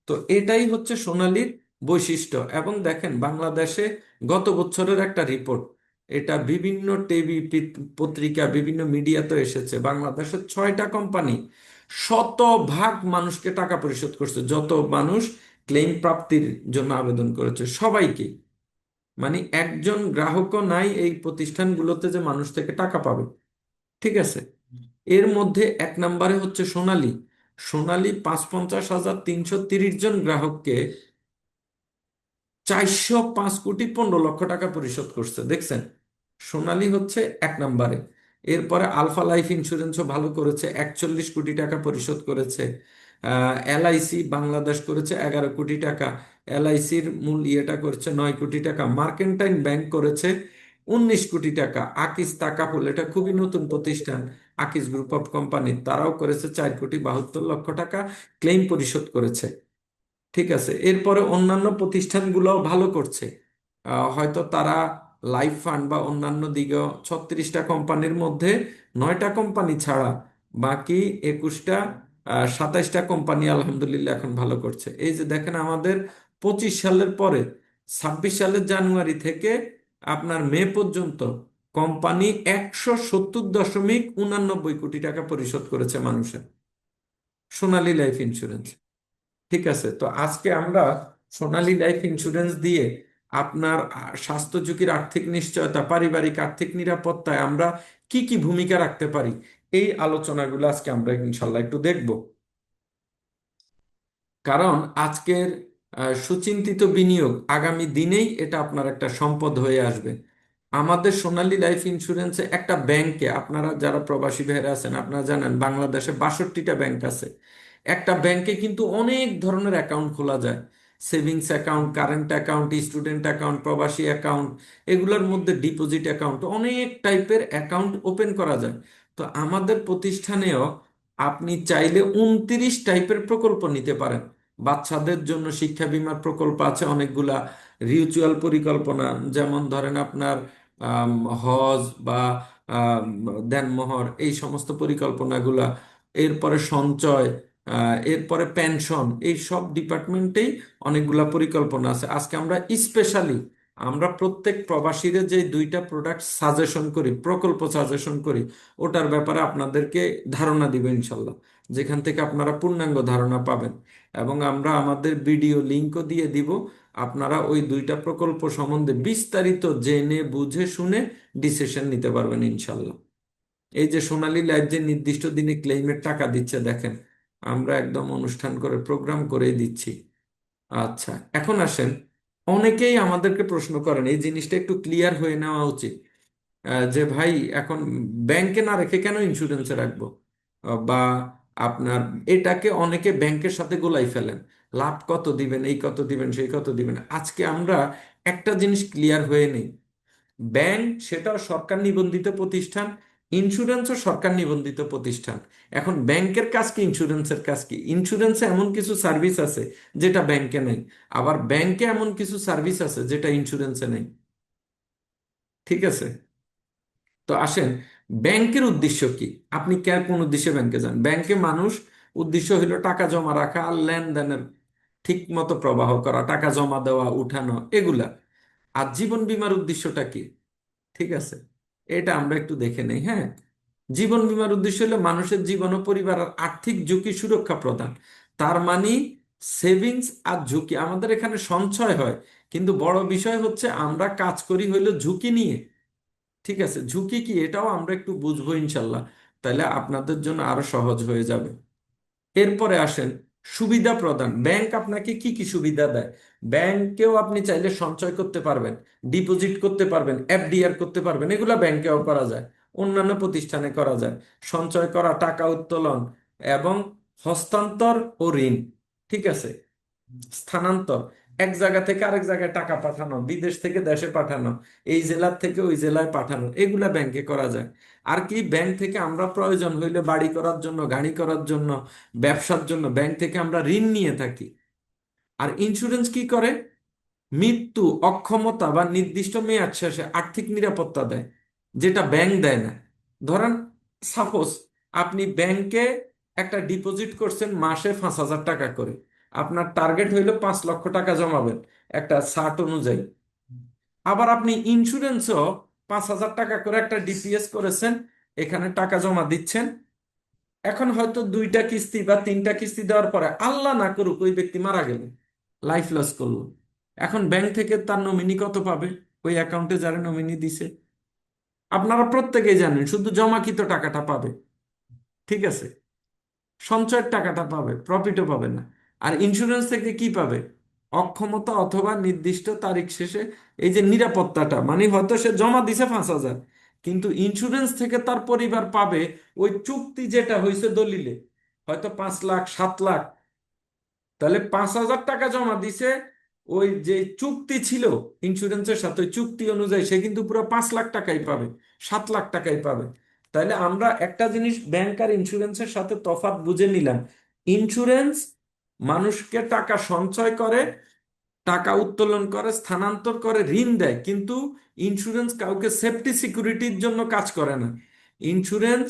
তো এটাই হচ্ছে সোনালীর বৈশিষ্ট্য। এবং দেখেন, বাংলাদেশে গত বছরের একটা রিপোর্ট, এটা বিভিন্ন টিভি, পত্রিকা, বিভিন্ন মিডিয়াতে এসেছে, বাংলাদেশের 6টা কোম্পানি শতভাগ মানুষকে টাকা পরিশোধ করছে। যত মানুষ ক্লেম প্রাপ্তির জন্য আবেদন করেছে সবাইকে, মানে একজন গ্রাহকও নাই এই প্রতিষ্ঠানগুলোতে যে মানুষ থেকে টাকা পাবে। ঠিক আছে? এর মধ্যে 1 নম্বরে হচ্ছে সোনালী। সোনালী 550,330 জন গ্রাহককে 405,15,00,000 টাকা পরিশোধ করছে, দেখছেন? সোনালী হচ্ছে 1 নম্বরে। এরপরে আলফা লাইফ ইন্স্যুরেন্সও ভালো করেছে, 41 কোটি টাকা পরিশোধ করেছে। এলআইসি বাংলাদেশ করেছে 11 কোটি টাকা। এলআইসির মূল ইয়েটা করেছে 9 কোটি টাকা। মার্কেন্টাইন ব্যাংক করেছে 19 কোটি টাকা। আকিস তাকাফুল, এটা খুবই নতুন প্রতিষ্ঠান, আকিস গ্রুপ অফ কোম্পানি, তারাও করেছে 4,72,00,000 টাকা ক্লেম পরিশোধ করেছে। ঠিক আছে? এরপরে অন্যান্য প্রতিষ্ঠানগুলোও ভালো করছে। হয়তো তারা লাইফ ফান্ড বা অন্যান্য দিকেও 36টা কোম্পানির মধ্যে 9টা কোম্পানি ছাড়া বাকি 21টা, 27টা কোম্পানি আলহামদুলিল্লাহ এখন ভালো করছে। এই যে দেখেন, আমাদের 25 সালের পরে 26 সালের জানুয়ারি থেকে আপনার মে পর্যন্ত কোম্পানি 170,89 কোটি টাকা পরিশোধ করেছে মানুষের, সোনালী লাইফ ইন্স্যুরেন্স। ঠিক আছে? তো আজকে আমরা সোনালী লাইফ ইন্স্যুরেন্স দিয়ে আপনার স্বাস্থ্য ঝুঁকির আর্থিক নিশ্চয়তা, পারিবারিক আর্থিক নিরাপত্তায় আমরা কি কি ভূমিকা রাখতে পারি, এই আলোচনাগুলো আজকে আমরা ইনশাল্লাহ একটু দেখব। কারণ আজকের সুচিন্তিত বিনিয়োগ আগামী দিনেই এটা আপনার একটা সম্পদ হয়ে আসবে। আমাদের সোনালী লাইফ ইন্স্যুরেন্সে একটা ব্যাংকে, আপনারা যারা প্রবাসী ভাইরা আছেন আপনারা জানেন বাংলাদেশে 62টা ব্যাংক আছে। একটা ব্যাংকে কিন্তু অনেক ধরনের অ্যাকাউন্ট খোলা যায়, savings account, current account, student account, প্রবাসী অ্যাকাউন্ট, এগুলোর মধ্যে ডিপোজিট অ্যাকাউন্ট, অনেক টাইপের অ্যাকাউন্ট ওপেন করা যায়। তো আমাদের প্রতিষ্ঠানেও আপনি চাইলে 29 টাইপের প্রকল্প নিতে পারেন। বাচ্চাদের জন্য শিক্ষা বীমার প্রকল্প আছে অনেকগুলা, রিচুয়াল পরিকল্পনা, যেমন ধরেন আপনার আম, হজ বা আম, দেনমোহর, এই সমস্ত পরিকল্পনাগুলা। এরপরে সঞ্চয়, এরপরে পেনশন, এই সব ডিপার্টমেন্টেই অনেকগুলা পরিকল্পনা আছে। আজকে আমরা স্পেশালি আমরা প্রত্যেক প্রবাসীরে যে 2টা প্রোডাক্ট সাজেশন করি, প্রকল্প সাজেশন করি, ওটার ব্যাপারে আপনাদেরকে ধারণা দিব ইনশাল্লাহ, যেখান থেকে আপনারা পূর্ণাঙ্গ ধারণা পাবেন। এবং আমরা আমাদের ভিডিও লিঙ্কও দিয়ে দিব, আপনারা ওই 2টা প্রকল্প সম্বন্ধে বিস্তারিত জেনে বুঝে শুনে ডিসিশন নিতে পারবেন ইনশাল্লাহ। এই যে সোনালী লাইফ যে নির্দিষ্ট দিনে ক্লেইমের টাকা দিচ্ছে, দেখেন আমরা একদম অনুষ্ঠান করে প্রোগ্রাম করে দিচ্ছি। আচ্ছা, এখন আসেন, অনেকেই আমাদেরকে প্রশ্ন করেন, এই জিনিসটা একটু ক্লিয়ার হয়ে নেওয়া উচিত, যে ভাই এখন ব্যাংকে না রেখে কেন ইন্স্যুরেন্সে রাখবো? বা আপনার এটাকে অনেকে ব্যাংকের সাথে গোলাই ফেলেন, লাভ কত দিবেন, এই কত দিবেন, সেই কত দিবেন। আজকে আমরা একটা জিনিস ক্লিয়ার হয়ে নেই, ব্যাংক সেটাও সরকার নিবন্ধিত প্রতিষ্ঠান, ইন্স্যুরেন্সও সরকার নিবন্ধিত প্রতিষ্ঠান। এখন ব্যাংকের কাজ কি, ইন্স্যুরেন্সের কাজ কি? ইন্স্যুরেন্সে এমন কিছু সার্ভিস আছে যেটা ব্যাংকে নেই, আবার ব্যাংকে এমন কিছু সার্ভিস আছে যেটা ইন্স্যুরেন্সে নেই। ঠিক আছে? তো আসেন, ব্যাংকের উদ্দেশ্য কি? আপনি কোন উদ্দেশ্যে ব্যাংকে যান? ব্যাংকে মানুষ উদ্দেশ্য হলো টাকা জমা রাখা আর লেনদেনের ঠিক মতো প্রবাহ করা, টাকা জমা দেওয়া উঠানো, এগুলা। আর জীবন বীমার উদ্দেশ্যটা কি? ঠিক আছে, এটা আমরা একটু দেখে নেই। হ্যাঁ, জীবন বীমার উদ্দেশ্য হলো মানুষের জীবন ও পরিবারের আর্থিক ঝুঁকি সুরক্ষা প্রদান। তার মানে সেভিংস আর ঝুঁকি, আমাদের এখানে সঞ্চয় হয়, কিন্তু বড় বিষয় হচ্ছে আমরা কাজ করি হইলো ঝুঁকি নিয়ে। ঠিক আছে, ঝুঁকি কি এটাও আমরা একটু বুঝবো ইনশাল্লাহ, তাহলে আপনাদের জন্য আরো সহজ হয়ে যাবে। এরপরে আসেন সুবিধা প্রদান। ব্যাংক আপনাকে কি কি সুবিধা দেয়? ব্যাংকেও আপনি চাইলে সঞ্চয় করতে পারবেন, ডিপোজিট করতে পারবেন, এফডিআর করতে পারবেন, এগুলা ব্যাংকেও করা যায়, অন্যান্য প্রতিষ্ঠানে করা যায়। সঞ্চয় করা, টাকা উত্তোলন এবং হস্তান্তর ও ঋণ। ঠিক আছে, স্থানান্তর, এক জায়গা থেকে আরেক জায়গায় টাকা পাঠানো, বিদেশ থেকে দেশে পাঠানো, এই জেলার থেকে ওই জেলায় পাঠানো, এগুলা ব্যাংকে করা যায়। আর কি, ব্যাংক থেকে আমরা প্রয়োজন হইলে বাড়ি করার জন্য, গাড়ি করার জন্য, ব্যবসার জন্য ব্যাংক থেকে আমরা ঋণ নিয়ে থাকি। আর ইন্স্যুরেন্স কি করে? মৃত্যু, অক্ষমতা বা নির্দিষ্ট মেয়াদ শেষে আর্থিক নিরাপত্তা দেয়, যেটা ব্যাংক দেয় না। ধরেন, সাপোজ আপনি ব্যাংকে একটা ডিপোজিট করছেন মাসে 5,000 টাকা করে, আপনার টার্গেট হইলো 5 লক্ষ টাকা জমাবেন একটা সার্ট অনুযায়ী। আবার আপনি ইন্স্যুরেন্সও 5,000 টাকা করে একটা ডিপিএস করেছেন, এখানে টাকা জমা দিচ্ছেন। এখন হয়তো 2টা কিস্তি বা 3টা কিস্তি দেওয়ার পরে আল্লাহ না করুক ওই ব্যক্তি মারা গেল, লাইফ লস করলো। এখন ব্যাংক থেকে তার নমিনি কত পাবে? ওই অ্যাকাউন্টে যারা নমিনি দিছে, আপনারা প্রত্যেকেই জানেন, শুধু জমাকৃত টাকাটা পাবে। ঠিক আছে, সঞ্চয়ের টাকাটা পাবে, প্রফিটও পাবে না। আর ইন্স্যুরেন্স থেকে কি পাবে? অক্ষমতা অথবা নির্দিষ্ট তারিখ শেষে এই যে নিরাপত্তাটা, মানে হয়তো সে জমা দিছে 5,000, কিন্তু ইন্স্যুরেন্স থেকে তার পরিবার পাবে ওই চুক্তি যেটা হয়েছে দলিলে, হয়তো 5 লাখ 7 লাখ, তাহলে 5,000 টাকা জমা দিছে, ওই যে চুক্তি ছিল ইন্স্যুরেন্সের সাথে, ওই চুক্তি অনুযায়ী সে কিন্তু পুরো 5 লাখ টাকাই পাবে, 7 লাখ টাকাই পাবে। তাহলে আমরা একটা জিনিস ব্যাংক আর ইন্স্যুরেন্সের সাথে তফাৎ বুঝে নিলাম। ইন্স্যুরেন্স মানুষকে টাকা সঞ্চয় করে, টাকা উত্তোলন করে, স্থানান্তর করে, ঋণ দেয়, কিন্তু ইন্স্যুরেন্স কাউকে সেফটি সিকিউরিটির জন্য কাজ করে না। ইন্স্যুরেন্স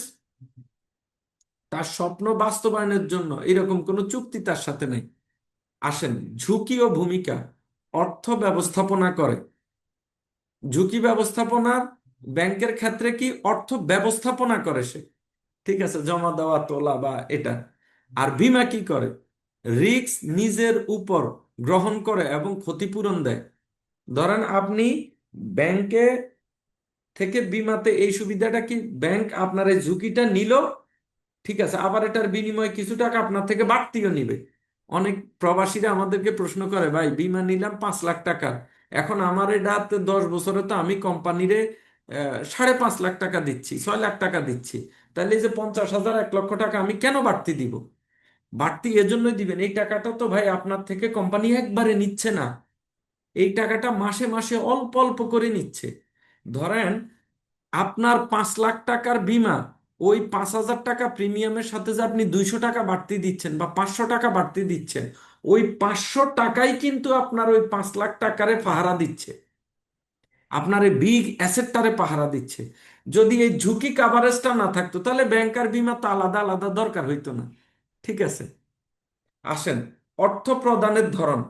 তার স্বপ্ন বাস্তবায়নের জন্য এরকম কোনো চুক্তি তার সাথে নেই। আসেন, ঝুঁকি ও ভূমিকা। অর্থ ব্যবস্থাপনা করে, ঝুঁকি ব্যবস্থাপনার, ব্যাংকের ক্ষেত্রে কি অর্থ ব্যবস্থাপনা করে সে। ঠিক আছে, জমা দেওয়া, তোলা বা এটা। আর বীমা কি করে? রিস্ক নিজের উপর গ্রহণ করে এবং ক্ষতিপূরণ দেয়। ধরেন আপনি ব্যাংকে থেকে বীমাতে এই সুবিধাটা কি, ব্যাংক আপনার এই ঝুঁকিটা নিল, ঠিক আছে, আবার এটার বিনিময়ে কিছু টাকা আপনার থেকে বাড়তিও নিবে। অনেক প্রবাসীরা আমাদেরকে প্রশ্ন করে, ভাই বীমা নিলাম 5 লাখ টাকা, এখন আমার এটাতে 10 বছরে তো আমি কোম্পানিরে 5.5 লাখ টাকা দিচ্ছি, 6 লাখ টাকা দিচ্ছি, তাহলে এই যে 50,000 1 লক্ষ টাকা আমি কেন বাড়তি দিব? বাড়তি এজন্যই দিবেন, এই টাকাটা তো ভাই আপনার থেকে কোম্পানি একবারে নিচ্ছে না, এই টাকাটা মাসে মাসে অল্প অল্প করে নিচ্ছে। ধরেন আপনার 5 লাখ টাকার বীমা, ওই 5,000 টাকা প্রিমিয়ামের সাথে যে আপনি 200 টাকা বাড়তি দিচ্ছেন বা 500 টাকা বাড়তি দিচ্ছেন, ওই 500 টাকাই কিন্তু আপনার ওই 5 লাখ টাকারে পাহারা দিচ্ছে, আপনার এই বিগ অ্যাসেটটারে পাহারা দিচ্ছে। যদি এই ঝুঁকি কাভারেজটা না থাকতো, তাহলে ব্যাংকার বীমা তো আলাদা আলাদা দরকার হইতো না। ঠিক আছে, আসেন অর্থ প্রদানের ধরন।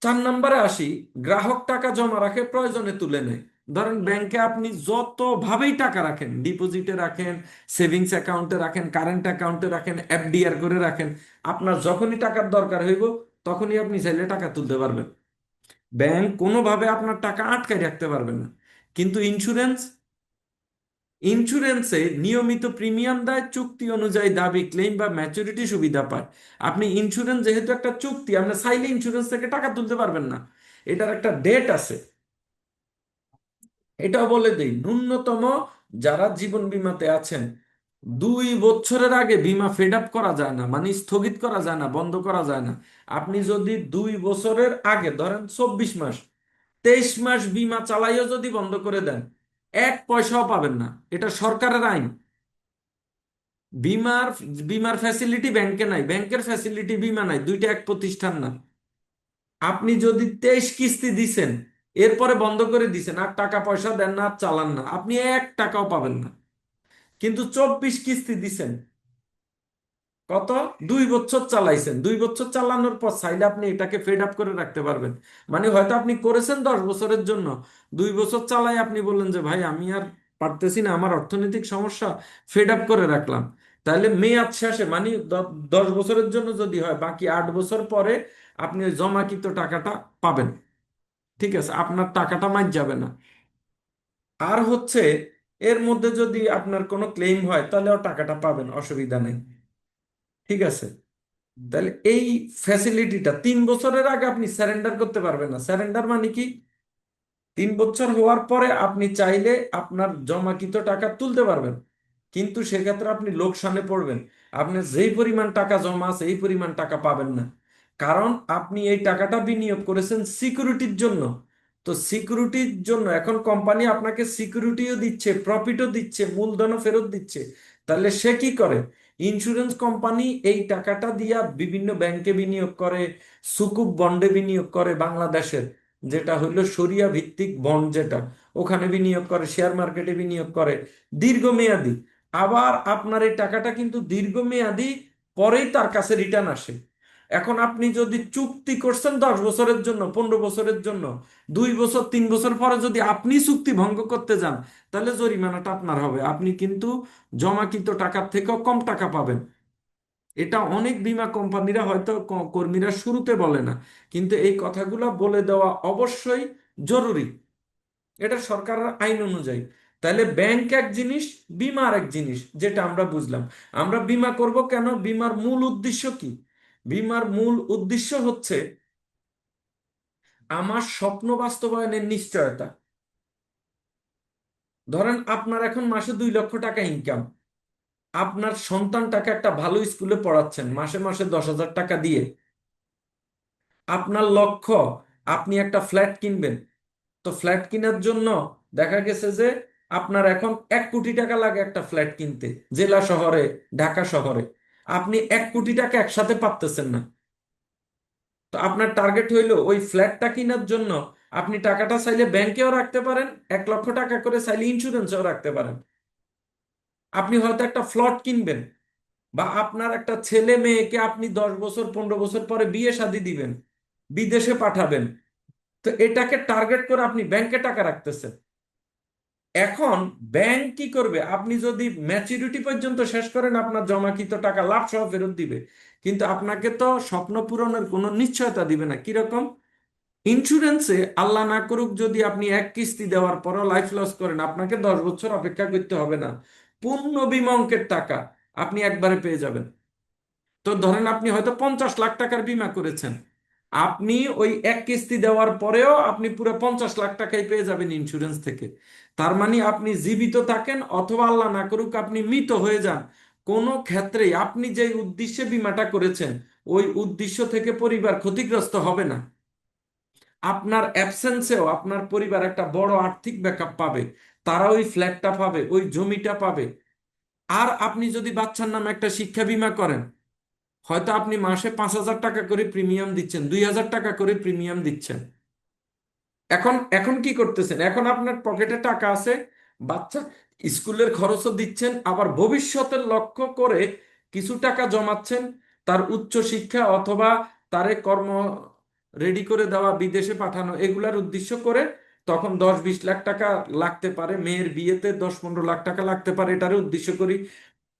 4 নম্বরে আসি, গ্রাহক টাকা জমা রাখে, প্রয়োজনে তুলে নেয়। ধরেন ব্যাংকে আপনি যতভাবেই টাকা রাখেন, ডিপোজিটে রাখেন, সেভিংস অ্যাকাউন্টে রাখেন, কারেন্ট অ্যাকাউন্টে রাখেন, এফডিআর করে রাখেন, আপনার যখনই টাকার দরকার হইব তখনই আপনি চাইলে টাকা তুলতে পারবেন। ব্যাংক কোনোভাবে আপনার টাকা আটকায় রাখতে পারবে না। কিন্তু ইন্স্যুরেন্স, ইন্স্যুরেন্সে নিয়মিত প্রিমিয়াম দেয়, চুক্তি অনুযায়ী দাবি, ক্লেম বা ম্যাচুরিটি সুবিধা পায়। আপনি ইন্স্যুরেন্স যেহেতু একটা চুক্তি, আপনি চাইলে ইন্স্যুরেন্স থেকে টাকা তুলতে পারবেন না, এটার একটা ডেট আছে। এটাও বলে দেই, ন্যূনতম যারা জীবন বীমাতে আছেন, 2 বছরের আগে বীমা ফেড আপ করা যায় না, মানে স্থগিত করা যায় না, বন্ধ করা যায় না। আপনি যদি 2 বছরের আগে, ধরেন 24 মাস, 23 মাস বীমা চালাইও যদি বন্ধ করে দেন, এক পয়সাও পাবেন না। এটা সরকারের আইন। বিমার বিমার ফ্যাসিলিটি ব্যাংকে নাই, ব্যাংকের ফ্যাসিলিটি বিমা নাই, দুইটা এক প্রতিষ্ঠান না। আপনি যদি 23 কিস্তি দিছেন, এরপরে বন্ধ করে দিছেন, আর টাকা পয়সা দেন না, আর চালান না, আপনি 1 টাকাও পাবেন না। কিন্তু 24 কিস্তি দিছেন, কত, 2 বছর চালাইছেন, 2 বছর চালানোর পর চাইলে আপনি এটাকে ফেড আপ করে রাখতে পারবেন। মানে হয়তো আপনি করেছেন 10 বছরের জন্য, 2 বছর চালাই আপনি বললেন যে ভাই আমি আর পারতেছি না, আমার অর্থনৈতিক সমস্যা, ফেড আপ করে রাখলাম। তাহলে মেয়াদ শেষে মানে 10 বছরের জন্য যদি হয়, বাকি 8 বছর পরে আপনি ওই জমাকৃত টাকাটা পাবেন। ঠিক আছে, আপনার টাকাটা মার যাবে না। আর হচ্ছে, এর মধ্যে যদি আপনার কোনো ক্লেম হয় তাহলেও টাকাটা পাবেন, অসুবিধা নেই। ঠিক আছে, তাহলে এই ফ্যাসিলিটিটা 3 বছরের আগে আপনি স্যারেন্ডার করতে পারবেন না। স্যারেন্ডার মানে কি? 3 বছর হওয়ার পরে আপনি চাইলে আপনার জমাকৃত টাকা তুলতে পারবেন, কিন্তু সেক্ষেত্রে আপনি লোকসানে পড়বেন। আপনি যেই পরিমাণ টাকা জমা আছে এই পরিমাণ টাকা পাবেন না। কারণ আপনি এই টাকাটা বিনিয়োগ করেছেন সিকিউরিটির জন্য। তো সিকিউরিটির জন্য এখন কোম্পানি আপনাকে সিকিউরিটিও দিচ্ছে, প্রফিটও দিচ্ছে, মূলধনও ফেরত দিচ্ছে। তাহলে সে কি করে? ইন্স্যুরেন্স কোম্পানি এই টাকাটা দিয়া বিভিন্ন ব্যাংকে বিনিয়োগ করে, সুকুক বন্ডে বিনিয়োগ করে বাংলাদেশের, যেটা হইলো শরিয়া ভিত্তিক বন্ড, যেটা ওখানে বিনিয়োগ করে, শেয়ার মার্কেটে বিনিয়োগ করে দীর্ঘমেয়াদী। আবার আপনার এই টাকাটা কিন্তু দীর্ঘমেয়াদী, পরেই তার কাছে রিটার্ন আসে। এখন আপনি যদি চুক্তি করছেন 10 বছরের জন্য, 15 বছরের জন্য, 2 বছর 3 বছর পরে যদি আপনি চুক্তি ভঙ্গ করতে যান, তাহলে জরিমানাটা আপনার হবে। আপনি কিন্তু জমাকৃত টাকার থেকেও কম টাকা পাবেন। এটা অনেক বীমা কোম্পানিরা হয়তো কর্মীরা শুরুতে বলে না, কিন্তু এই কথাগুলো বলে দেওয়া অবশ্যই জরুরি। এটা সরকারের আইন অনুযায়ী। তাহলে ব্যাংক এক জিনিস, বীমা আর এক জিনিস, যেটা আমরা বুঝলাম। আমরা বীমা করব কেন? বীমার মূল উদ্দেশ্য কি? বীমার মূল উদ্দেশ্য হচ্ছে আমার স্বপ্ন বাস্তবায়নের নিশ্চয়তা। ধরেন আপনার এখন মাসে 2 লক্ষ টাকা ইনকাম, আপনার সন্তানটাকে একটা ভালো স্কুলে পড়াচ্ছেন মাসে মাসে 10,000 টাকা দিয়ে। আপনার লক্ষ্য আপনি একটা ফ্ল্যাট কিনবেন। তো ফ্ল্যাট কেনার জন্য দেখা গেছে যে আপনার এখন 1 কোটি টাকা লাগে একটা ফ্ল্যাট কিনতে, জেলা শহরে, ঢাকা শহরে। আপনি 1 কোটি টাকা একসাথে পাচ্তেছেন না। তো আপনার টার্গেট হইলো ওই ফ্ল্যাটটা কেনার জন্য আপনি টাকাটা চাইলে ব্যাংকেও রাখতে পারেন, 1 লক্ষ টাকা করে চাইলে ইন্স্যুরেন্সেও রাখতে পারেন। আপনি হয়তো একটা ফ্লট কিনবেন, বা আপনার একটা ছেলে মেয়েকে আপনি 10 বছর 15 বছর পরে বিয়ে শাদী দিবেন, বিদেশে পাঠাবেন। তো এটাকে টার্গেট করে আপনি ব্যাংকে টাকা রাখতেছেন। এখন ব্যাংক কি করবে? আপনি যদি ম্যাচুরিটি পর্যন্ত শেষ করেন, আপনার জমাকৃত টাকা লাভ সহ ফেরত দিবে, কিন্তু আপনাকে তো স্বপ্ন পূরণের কোনো নিশ্চয়তা দিবে না। কিরকম? ইন্স্যুরেন্সে আল্লাহ না করুক যদি আপনি এক কিস্তি দেওয়ার পরও লাইফ লস করেন, আপনাকে 10 বছর অপেক্ষা করতে হবে না, পূর্ণ বীমা অঙ্কের টাকা আপনি একবারে পেয়ে যাবেন। তো ধরেন আপনি হয়তো 50 লাখ টাকার বীমা করেছেন, আপনি ওই এক কিস্তি দেওয়ার পরেও আপনি পুরো 50 লাখ টাকাই পেয়ে যাবেন ইন্স্যুরেন্স থেকে। তার মানে আপনি জীবিত থাকেন অথবা আল্লাহ না করুক আপনি মৃত হয়ে যান, কোনো ক্ষেত্রেই আপনি যে উদ্দেশ্যে বীমাটা করেছেন ওই উদ্দেশ্য থেকে পরিবার ক্ষতিগ্রস্ত হবে না। আপনার অ্যাবসেন্সেও আপনার পরিবার একটা বড় আর্থিক ব্যাকআপ পাবে, তারা ওই ফ্ল্যাটটা পাবে, ওই জমিটা পাবে। আর আপনি যদি বাচ্চার নামে একটা শিক্ষা বীমা করেন, হয়তো আপনি মাসে 5,000 টাকা করে প্রিমিয়াম দিচ্ছেন, 2,000 টাকা করে প্রিমিয়াম দিচ্ছেন। এখন এখন কি করতেছেন? এখন আপনার পকেটে টাকা আছে, বাচ্চা স্কুলের খরচও দিচ্ছেন, আবার ভবিষ্যতের লক্ষ্য করে কিছু টাকা জমাচ্ছেন, তার উচ্চ শিক্ষা অথবা তারে কর্ম রেডি করে দেওয়া, বিদেশে পাঠানো, এগুলার উদ্দেশ্য করে। তখন 10-20 লাখ টাকা লাগতে পারে, মেয়ের বিয়েতে 10-15 লাখ টাকা লাগতে পারে, এটারে উদ্দেশ্য করি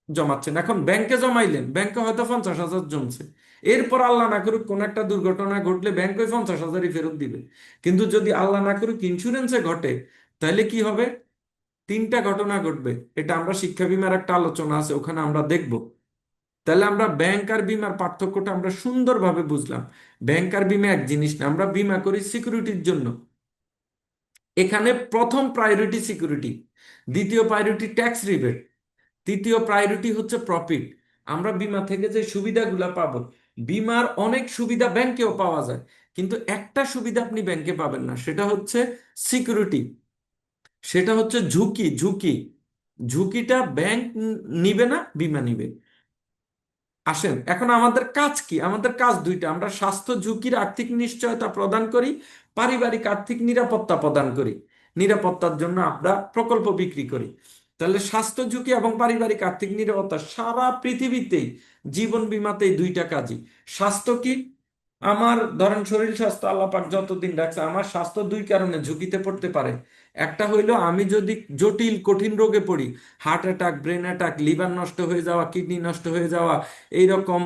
জমাচ্ছেন। এখন ব্যাংকে জমাইলেন, ব্যাংকে হয়তো 50,000 জমছে, এরপর আল্লাহ না করুক কোন একটা দুর্ঘটনা ঘটলে ব্যাংক ওই 50,000-ই ফেরত দিবে। কিন্তু যদি আল্লাহ না করুক ইন্স্যুরেন্সে ঘটে, তাহলে কি হবে? 3টা ঘটনা ঘটবে। এটা আমরা শিক্ষা বীমার একটা আলোচনা আছে, ওখানে আমরা দেখব। তাহলে আমরা ব্যাংক আর বীমার পার্থক্যটা আমরা সুন্দরভাবে বুঝলাম। ব্যাংক আর বীমা এক জিনিস না, আমরা বীমা করি সিকিউরিটির জন্য। এখানে প্রথম প্রায়োরিটি সিকিউরিটি, দ্বিতীয় প্রায়োরিটি ট্যাক্স রিবেট, তৃতীয় প্রায়োরিটি হচ্ছে প্রফিট। আমরা বীমা থেকে যে সুবিধাগুলো পাবো, বীমার অনেক সুবিধা ব্যাংকেও পাওয়া যায়, কিন্তু একটা সুবিধা আপনি ব্যাংকে পাবেন না, সেটা হচ্ছে সিকিউরিটি। সেটা হচ্ছে ঝুঁকি, ঝুঁকি। ঝুঁকিটা ব্যাংক নিবে না, বিমা নিবে। আসেন, এখন আমাদের কাজ কি? আমাদের কাজ দুইটা, আমরা স্বাস্থ্য ঝুঁকির আর্থিক নিশ্চয়তা প্রদান করি, পারিবারিক আর্থিক নিরাপত্তা প্রদান করি। নিরাপত্তার জন্য আমরা প্রকল্প বিক্রি করি। তাহলে স্বাস্থ্য ঝুঁকি এবং পারিবারিক আর্থিক নিরাপত্তা সারা পৃথিবীতেই জীবন বীমাতেই দুইটা কাজই। স্বাস্থ্য কি? আমার ধরেন শরীর স্বাস্থ্য আল্লাহ পাক যতদিন রাখছে, আমার স্বাস্থ্য দুই কারণে ঝুঁকিতে পড়তে পারে। একটা হইলো আমি যদি জটিল কঠিন রোগে পড়ি, heart attack, brain attack, liver নষ্ট হয়ে যাওয়া, কিডনি নষ্ট হয়ে যাওয়া, এইরকম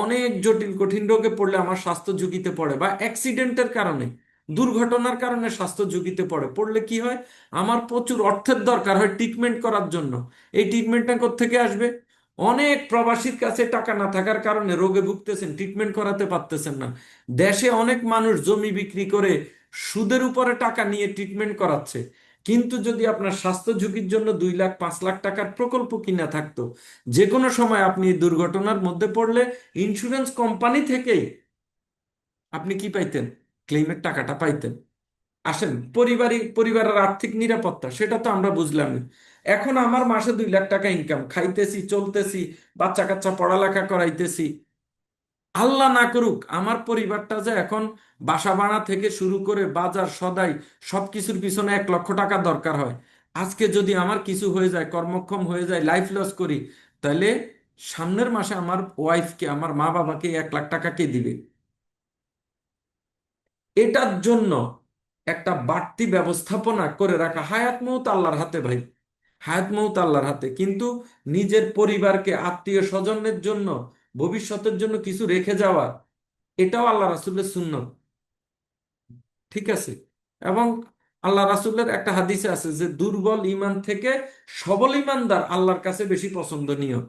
অনেক জটিল কঠিন রোগে পড়লে আমার স্বাস্থ্য ঝুঁকিতে পড়ে। বা অ্যাক্সিডেন্টের কারণে, দুর্ঘটনার কারণে স্বাস্থ্য ঝুঁকিতে পড়ে। পড়লে কি হয়? আমার প্রচুর অর্থের দরকার হয় ট্রিটমেন্ট করার জন্য। এই ট্রিটমেন্টটা কোত্থেকে আসবে? অনেক প্রবাসীর কাছে টাকা না থাকার কারণে রোগে ভুগতেছেন, ট্রিটমেন্ট করাতে পারতেছেন না। দেশে অনেক মানুষ জমি বিক্রি করে সুদের উপরে টাকা নিয়ে ট্রিটমেন্ট করাচ্ছে। কিন্তু যদি আপনার স্বাস্থ্য ঝুঁকির জন্য 2 লাখ 5 লাখ টাকার প্রকল্প কিনা থাকতো, যে কোনো সময় আপনি এই দুর্ঘটনার মধ্যে পড়লে ইন্স্যুরেন্স কোম্পানি থেকেই আপনি কি পাইতেন? ক্লেইমের টাকাটা পাইতেন। আসেন, পরিবারের আর্থিক নিরাপত্তা, সেটা তো আমরা বুঝলাম। এখন আমার মাসে 2 লাখ টাকা ইনকাম, খাইতেছি, চলতেছি, বাচ্চা কাচ্চা পড়ালেখা করাইতেছি। আল্লাহ না করুক আমার পরিবারটা যে এখন বাসা ভাড়া থেকে শুরু করে বাজার সদাই সবকিছুর পিছনে 1 লক্ষ টাকা দরকার হয়। আজকে যদি আমার কিছু হয়ে যায়, কর্মক্ষম হয়ে যায়, লাইফ লস করি, তাহলে সামনের মাসে আমার ওয়াইফকে, আমার মা বাবাকে 1 লাখ টাকা কে দিবে? এটার জন্য একটা বাড়তি ব্যবস্থাপনা করে রাখা। হায়াত মৌত আল্লাহর হাতে ভাই, হায়াত মৌত আল্লাহর হাতে। কিন্তু নিজের পরিবারকে, আত্মীয় স্বজনের জন্য, ভবিষ্যতের জন্য কিছু রেখে যাওয়া, এটাও আল্লাহ রাসূলের সুন্নত। ঠিক আছে? এবং আল্লাহ রাসূলের একটা হাদিসে আছে যে দুর্বল ঈমান থেকে সবল ঈমানদার আল্লাহর কাছে বেশি পছন্দনীয়।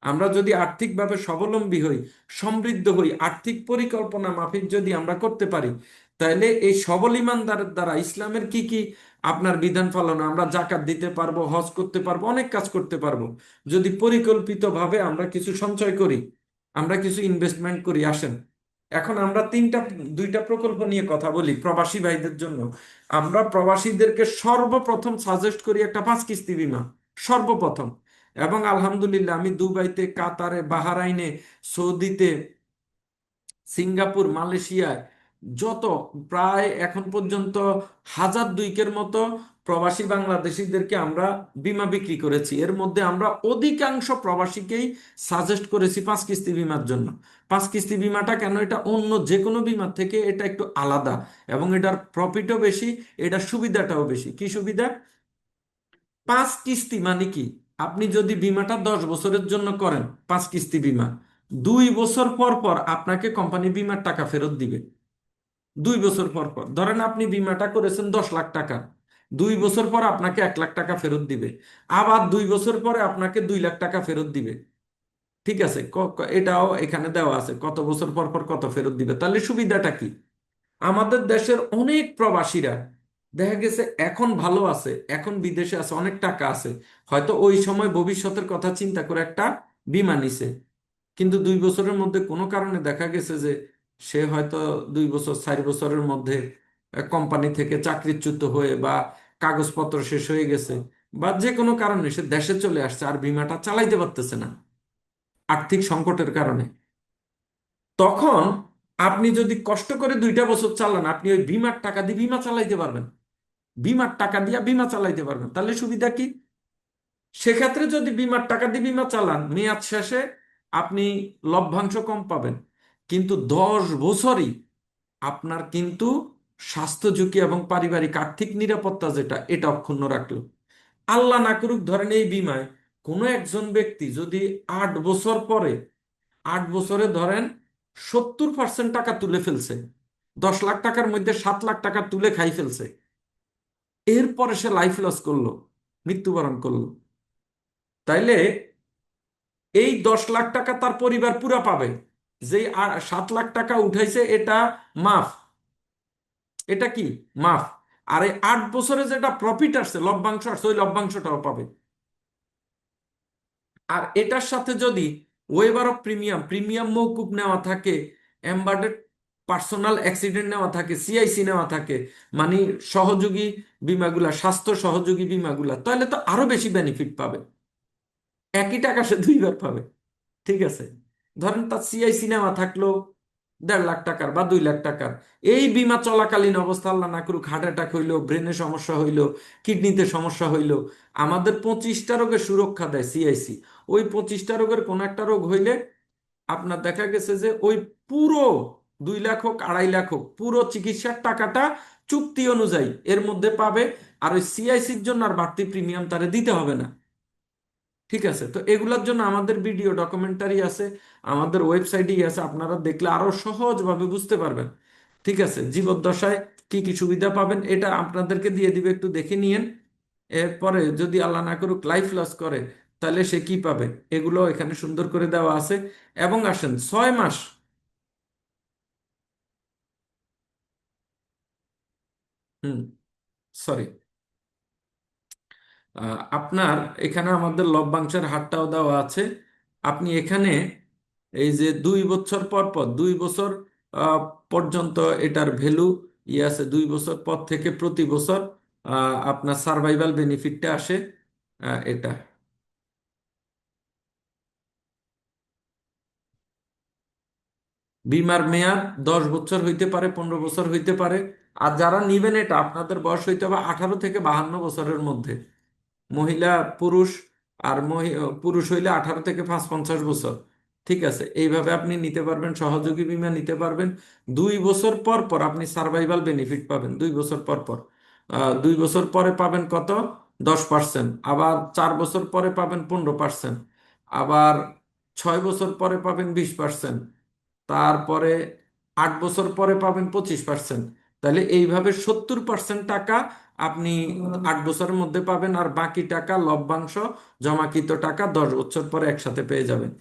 আমরা যদি আর্থিকভাবে স্বাবলম্বী হই, সমৃদ্ধ হই, আর্থিক পরিকল্পনা মাফিক যদি আমরা করতে পারি, তাহলে এই সবল ইমানদারের দ্বারা ইসলামের কি কি আপনার বিধান পালন, আমরা জাকাত দিতে পারবো, হজ করতে পারবো, অনেক কাজ করতে পারবো। যদি পরিকল্পিতভাবে আমরা কিছু সঞ্চয় করি, আমরা কিছু ইনভেস্টমেন্ট করি। আসেন, এখন আমরা দুইটা প্রকল্প নিয়ে কথা বলি প্রবাসী ভাইদের জন্য। আমরা প্রবাসীদেরকে সর্বপ্রথম সাজেস্ট করি একটা 5 কিস্তি বীমা, সর্বপ্রথম। এবং আলহামদুলিল্লাহ আমি দুবাইতে, কাতারে, বাহারাইনে, সৌদিতে, সিঙ্গাপুর, মালয়েশিয়ায় যত, প্রায় এখন পর্যন্ত 1002 মতো প্রবাসী বাংলাদেশিদেরকে আমরা বীমা বিক্রি করেছি। এর মধ্যে আমরা অধিকাংশ প্রবাসীকেই সাজেস্ট করেছি 5 কিস্তি বীমার জন্য। 5 কিস্তি বীমাটা কেন? এটা অন্য যে কোনো বীমার থেকে এটা একটু আলাদা, এবং এটার প্রফিটও বেশি, এটার সুবিধাটাও বেশি। কি সুবিধা? 5 কিস্তি মানে কি? আপনি যদি বীমাটা 10 বছরের জন্য করেন, 5 কিস্তি বীমা, 2 বছর পর পর আপনাকে কোম্পানি বীমার টাকা ফেরত দিবে। 2 বছর পর পর, ধরেন আপনি বীমাটা করেছেন 10 লাখ টাকা, 2 বছর পর আপনাকে 1 লাখ টাকা ফেরত দিবে। আবার 2 বছর পরে আপনাকে 2 লাখ টাকা ফেরত দিবে। ঠিক আছে? এটাও এখানে দেওয়া আছে কত বছর পর পর কত ফেরত দিবে। তাহলে সুবিধাটা কি? আমাদের দেশের অনেক প্রবাসীরা দেখা গেছে এখন ভালো আছে, এখন বিদেশে আছে, অনেক টাকা আছে, হয়তো ওই সময় ভবিষ্যতের কথা চিন্তা করে একটা বীমা নিছে। কিন্তু 2 বছরের মধ্যে কোনো কারণে দেখা গেছে যে সে হয়তো 2 বছর 4 বছরের মধ্যে কোম্পানি থেকে চাকরিচ্যুত হয়ে, বা কাগজপত্র শেষ হয়ে গেছে, বা যে কোনো কারণে সে দেশে চলে আসছে, আর বীমাটা চালাইতে পারতেছে না আর্থিক সংকটের কারণে। তখন আপনি যদি কষ্ট করে 2টা বছর চালান, আপনি ওই বীমার টাকা দিয়ে বীমা চালাইতে পারবেন, বীমার টাকা দিয়ে বীমা চালাইতে পারবেন। তাহলে সুবিধা কি? সেক্ষেত্রে যদি বীমার টাকা দিয়ে বীমা চালান, মেয়াদ শেষে আপনি লভ্যাংশ কম পাবেন, কিন্তু 10 বছরই আপনার কিন্তু স্বাস্থ্য ঝুঁকি এবং পারিবারিক আর্থিক নিরাপত্তা যেটা, এটা অক্ষুণ্ণ রাখলো। আল্লাহ না করুক, ধরেন এই বীমায় কোনো একজন ব্যক্তি যদি 8 বছর পরে, 8 বছরে ধরেন 70% টাকা তুলে ফেলছে, 10 লাখ টাকার মধ্যে 7 লাখ টাকা তুলে খাই ফেলছে, এরপরে সে লাইফ লস করলো, মৃত্যুবরণ করলো, তাইলে এই 10 লাখ টাকা তার পরিবার পুরা পাবে। যেই 7 লাখ টাকা উঠাইছে এটা মাফ, এটা কি মাফ। আর এই 8 বছরে যেটা প্রফিট আসছে, লভ্যাংশ আসছে, ওই লভ্যাংশটাও পাবে। আর এটার সাথে যদি ওয়েবার অফ প্রিমিয়াম, প্রিমিয়াম মওকুফ নেওয়া থাকে, এমবার্ডেড পার্সোনাল অ্যাক্সিডেন্ট নেওয়া থাকে, সিআইসি নেওয়া থাকে, মানে সহযোগী বীমাগুলা, স্বাস্থ্য সহযোগী বীমাগুলা, তাহলে তো আরো বেশি বেনিফিট পাবে। একই টাকা সে দুইবার পাবে। ঠিক আছে, ধরেন তার সিআইসি নেওয়া থাকলো 1.5 লাখ টাকার বা 2 লাখ টাকার, এই বীমা চলাকালীন অবস্থা আল্লাহ না করুক হার্ট অ্যাটাক হইলো, ব্রেনে সমস্যা হইলো, কিডনিতে সমস্যা হইলো, আমাদের 25টা রোগের সুরক্ষা দেয় সিআইসি। ওই 25টা রোগের কোন একটা রোগ হইলে আপনার দেখা গেছে যে ওই পুরো 2 লাখ হোক 2.5 লাখ হোক, পুরো চিকিৎসার টাকাটা চুক্তি অনুযায়ী এর মধ্যে পাবে। আর ওই সিআইসির জন্য আর বাড়তি প্রিমিয়াম তারে দিতে হবে না। ঠিক আছে, তো এগুলোর জন্য আমাদের ভিডিও ডকুমেন্টারি আছে, আমাদের ওয়েবসাইটেই আছে, আপনারা দেখলে আরো সহজভাবে বুঝতে পারবেন। ঠিক আছে, জীবদ্দশায় কি কি সুবিধা পাবেন এটা আপনাদেরকে দিয়ে দিবে, একটু দেখে নিয়েন। এরপরে যদি আল্লাহ না করুক লাইফ লস করে, তাহলে সে কি পাবে, এগুলো এখানে সুন্দর করে দেওয়া আছে। এবং আসেন 6 মাস। হুম, সরি, আপনার এখানে আমাদের লভ্যাংশের হারটাও দেওয়া আছে। আপনি এখানে এই যে 2 বছর পর পর, 2 বছর আহ, পর্যন্ত এটার ভ্যালু ইয়ে আছে, 2 বছর পর থেকে প্রতি বছর আপনার সার্ভাইভাল বেনিফিটটা আসে। এটা বিমার মেয়াদ 10 বছর হইতে পারে, 15 বছর হইতে পারে। আর যারা নিবেন এটা আপনাদের বয়স হইতে হবে 18 থেকে 52 বছরের মধ্যে, মহিলা পুরুষ। আর পুরুষ হইলে 18 থেকে 50 বছর। ঠিক আছে, এইভাবে আপনি নিতে পারবেন, সহযোগী বীমা নিতে পারবেন। 2 বছর পর পর আপনি সার্ভাইভাল বেনিফিট পাবেন, 2 বছর পর পর। 2 বছর পরে পাবেন কত? 10%। আবার 4 বছর পরে পাবেন 15%। আবার 6 বছর পরে পাবেন 20%। তারপরে 8 বছর পরে পাবেন 25%। তাহলে এইভাবে 70% টাকা আপনি 8 বছরের মধ্যে পাবেন, আর বাকি টাকা লভ্যাংশ, জমাকৃত টাকা 10 বছর পরে একসাথে পেয়ে যাবেন।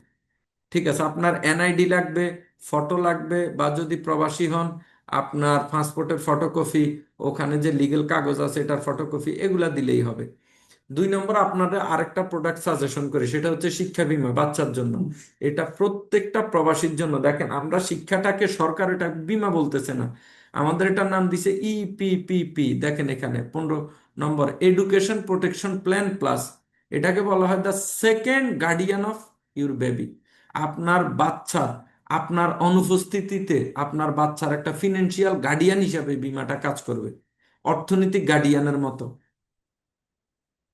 ঠিক আছে, আপনার এনআইডি লাগবে, ফটো লাগবে, বা যদি প্রবাসী হন আপনার পাসপোর্টের ফটোকপি, ওখানে যে লিগেল কাগজ আছে এটার ফটোকপি, এগুলা দিলেই হবে। 2 নম্বর আপনাদের আরেকটা প্রোডাক্ট সাজেশন করি, সেটা হচ্ছে শিক্ষা বীমা বাচ্চার জন্য। এটা প্রত্যেকটা প্রবাসীর জন্য। দেখেন আমরা শিক্ষাটাকে, সরকার এটা বীমা বলতেছে না, আমাদের এটার নাম দিছে ইপিপিপি। দেখেন এখানে 15 নম্বর, এডুকেশন প্রোটেকশন প্ল্যান প্লাস। এটাকে বলা হয় the second guardian of your baby. আপনার বাচ্চা, আপনার অনুপস্থিতিতে আপনার বাচ্চার একটা ফিনান্সিয়াল গার্ডিয়ান হিসাবে বীমাটা কাজ করবে, অর্থনৈতিক গার্ডিয়ানের মতো।